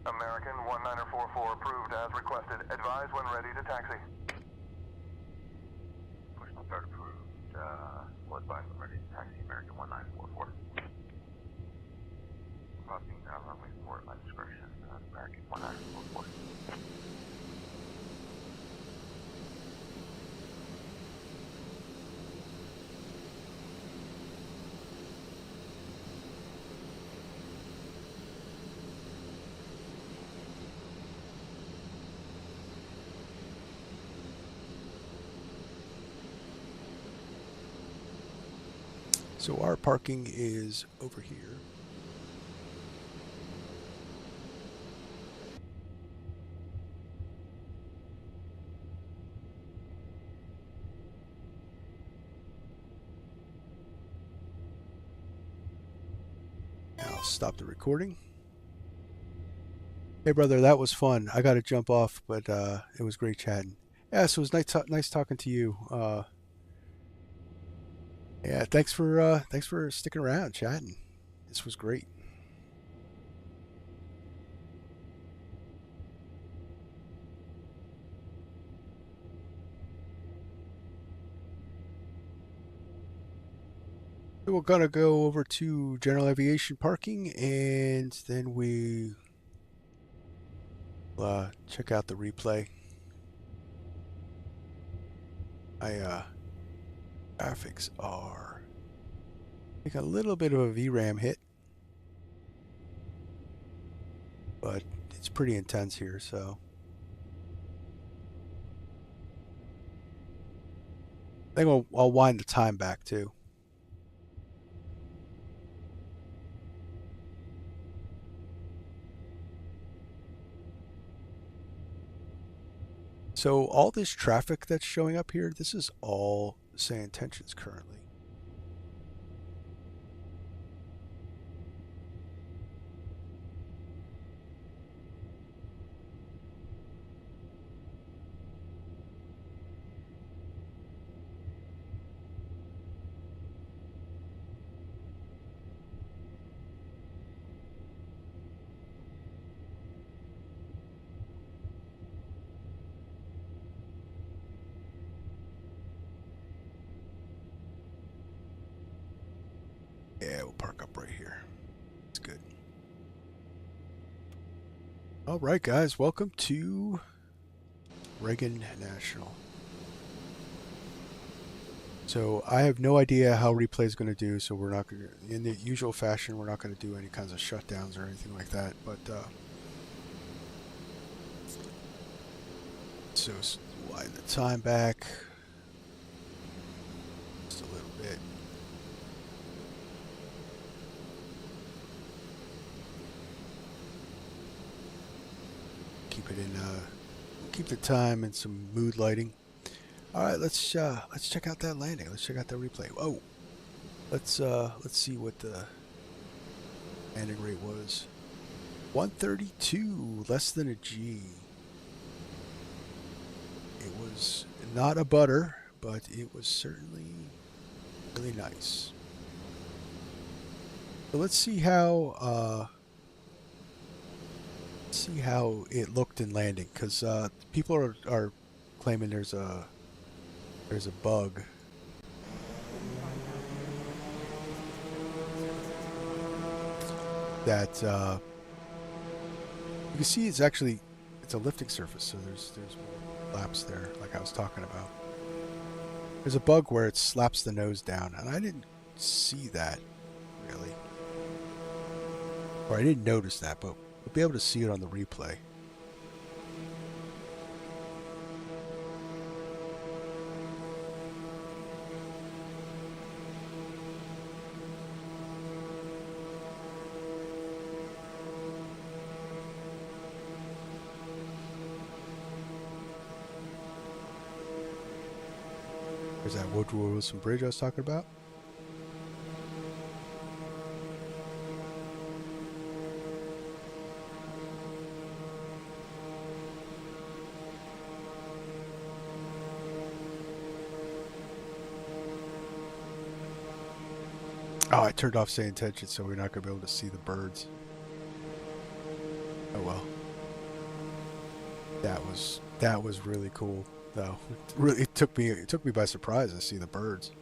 American 1944 approved as requested. Advise when ready to taxi. Push to start approved. Will advise when ready to taxi. American 1944. Crossing runway 4 at my discretion. American 1944. So our parking is over here. I'll stop the recording. Hey brother, that was fun. I got to jump off, but it was great chatting. Yeah, so it was nice talking to you. Yeah, thanks for sticking around, chatting. This was great. So we're gonna go over to general aviation parking, and then we check out the replay. Graphics are taking a little bit of a VRAM hit, but it's pretty intense here, so I think I'll wind the time back too. So all this traffic that's showing up here, this is all say intentions currently. Yeah, we'll park up right here. It's good. All right, guys, welcome to Reagan National. So I have no idea how replay is going to do, so we're not going to, in the usual fashion, we're not going to do any kinds of shutdowns or anything like that. But so wind the time back just a little bit. Keep it in, keep the time and some mood lighting. All right, let's check out that landing. Let's check out that replay. Oh, let's see what the landing rate was. 132, less than a G. It was not a butter, but it was certainly really nice. So let's see how it looked in landing, because people are claiming there's a bug. That you can see it's a lifting surface, so there's more flaps there, like I was talking about. There's a bug where it slaps the nose down, and I didn't see that really, or I didn't notice that, but we'll be able to see it on the replay. There's that Woodrow Wilson Bridge I was talking about. Oh, I turned off say intention, so we're not going to be able to see the birds. Oh well. That was really cool, though. It took me by surprise to see the birds.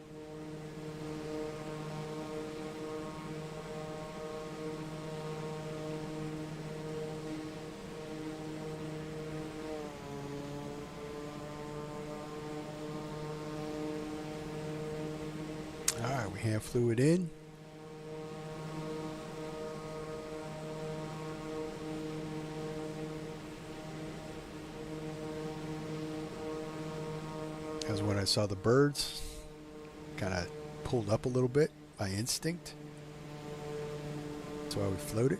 All right, we hand flew it in. As when I saw the birds, kind of pulled up a little bit by instinct. That's why we float it.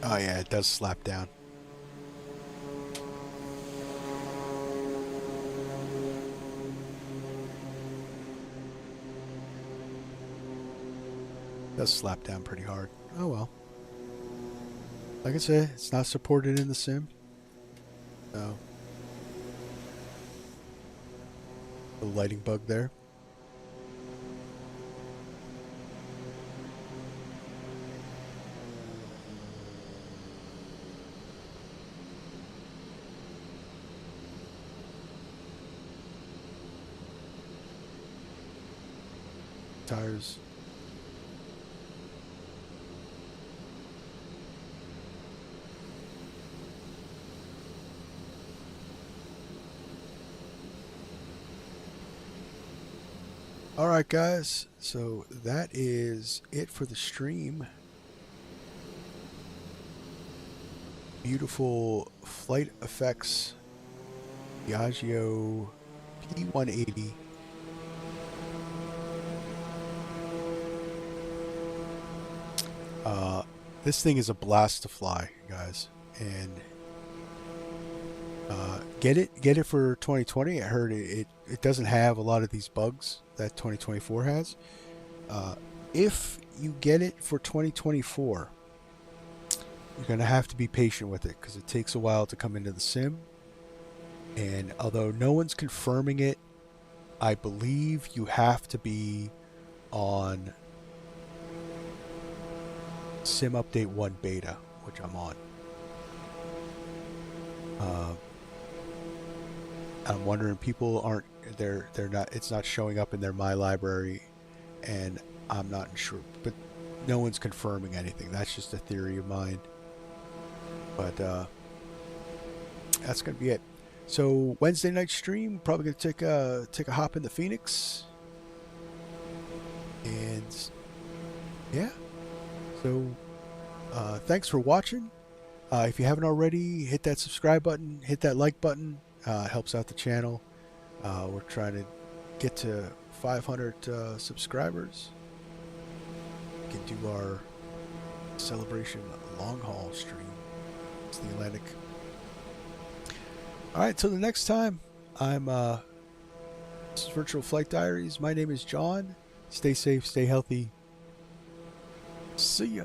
Oh yeah, it does slap down. It does slap down pretty hard. Oh well. Like I said, it's not supported in the sim. So, the lighting bug there. tires. Alright guys, so that is it for the stream. Beautiful FlightFX Piaggio P180. This thing is a blast to fly, guys, and get it for 2020. I heard it doesn't have a lot of these bugs that 2024 has. If you get it for 2024, you're gonna have to be patient with it because it takes a while to come into the sim. And although no one's confirming it, I believe you have to be on Sim Update 1 Beta, which I'm on. I'm wondering, people aren't, they're not, it's not showing up in their My Library, and I'm not sure, but no one's confirming anything. That's just a theory of mine. But that's gonna be it. So Wednesday night stream, probably gonna take a hop in the Phoenix, and yeah. So thanks for watching. If you haven't already, hit that subscribe button, hit that like button. It helps out the channel. We're trying to get to 500 subscribers. We can do our celebration long haul stream. It's the Atlantic. Alright, till the next time, this is Virtual Flight Diaries. My name is John. Stay safe, stay healthy. See ya.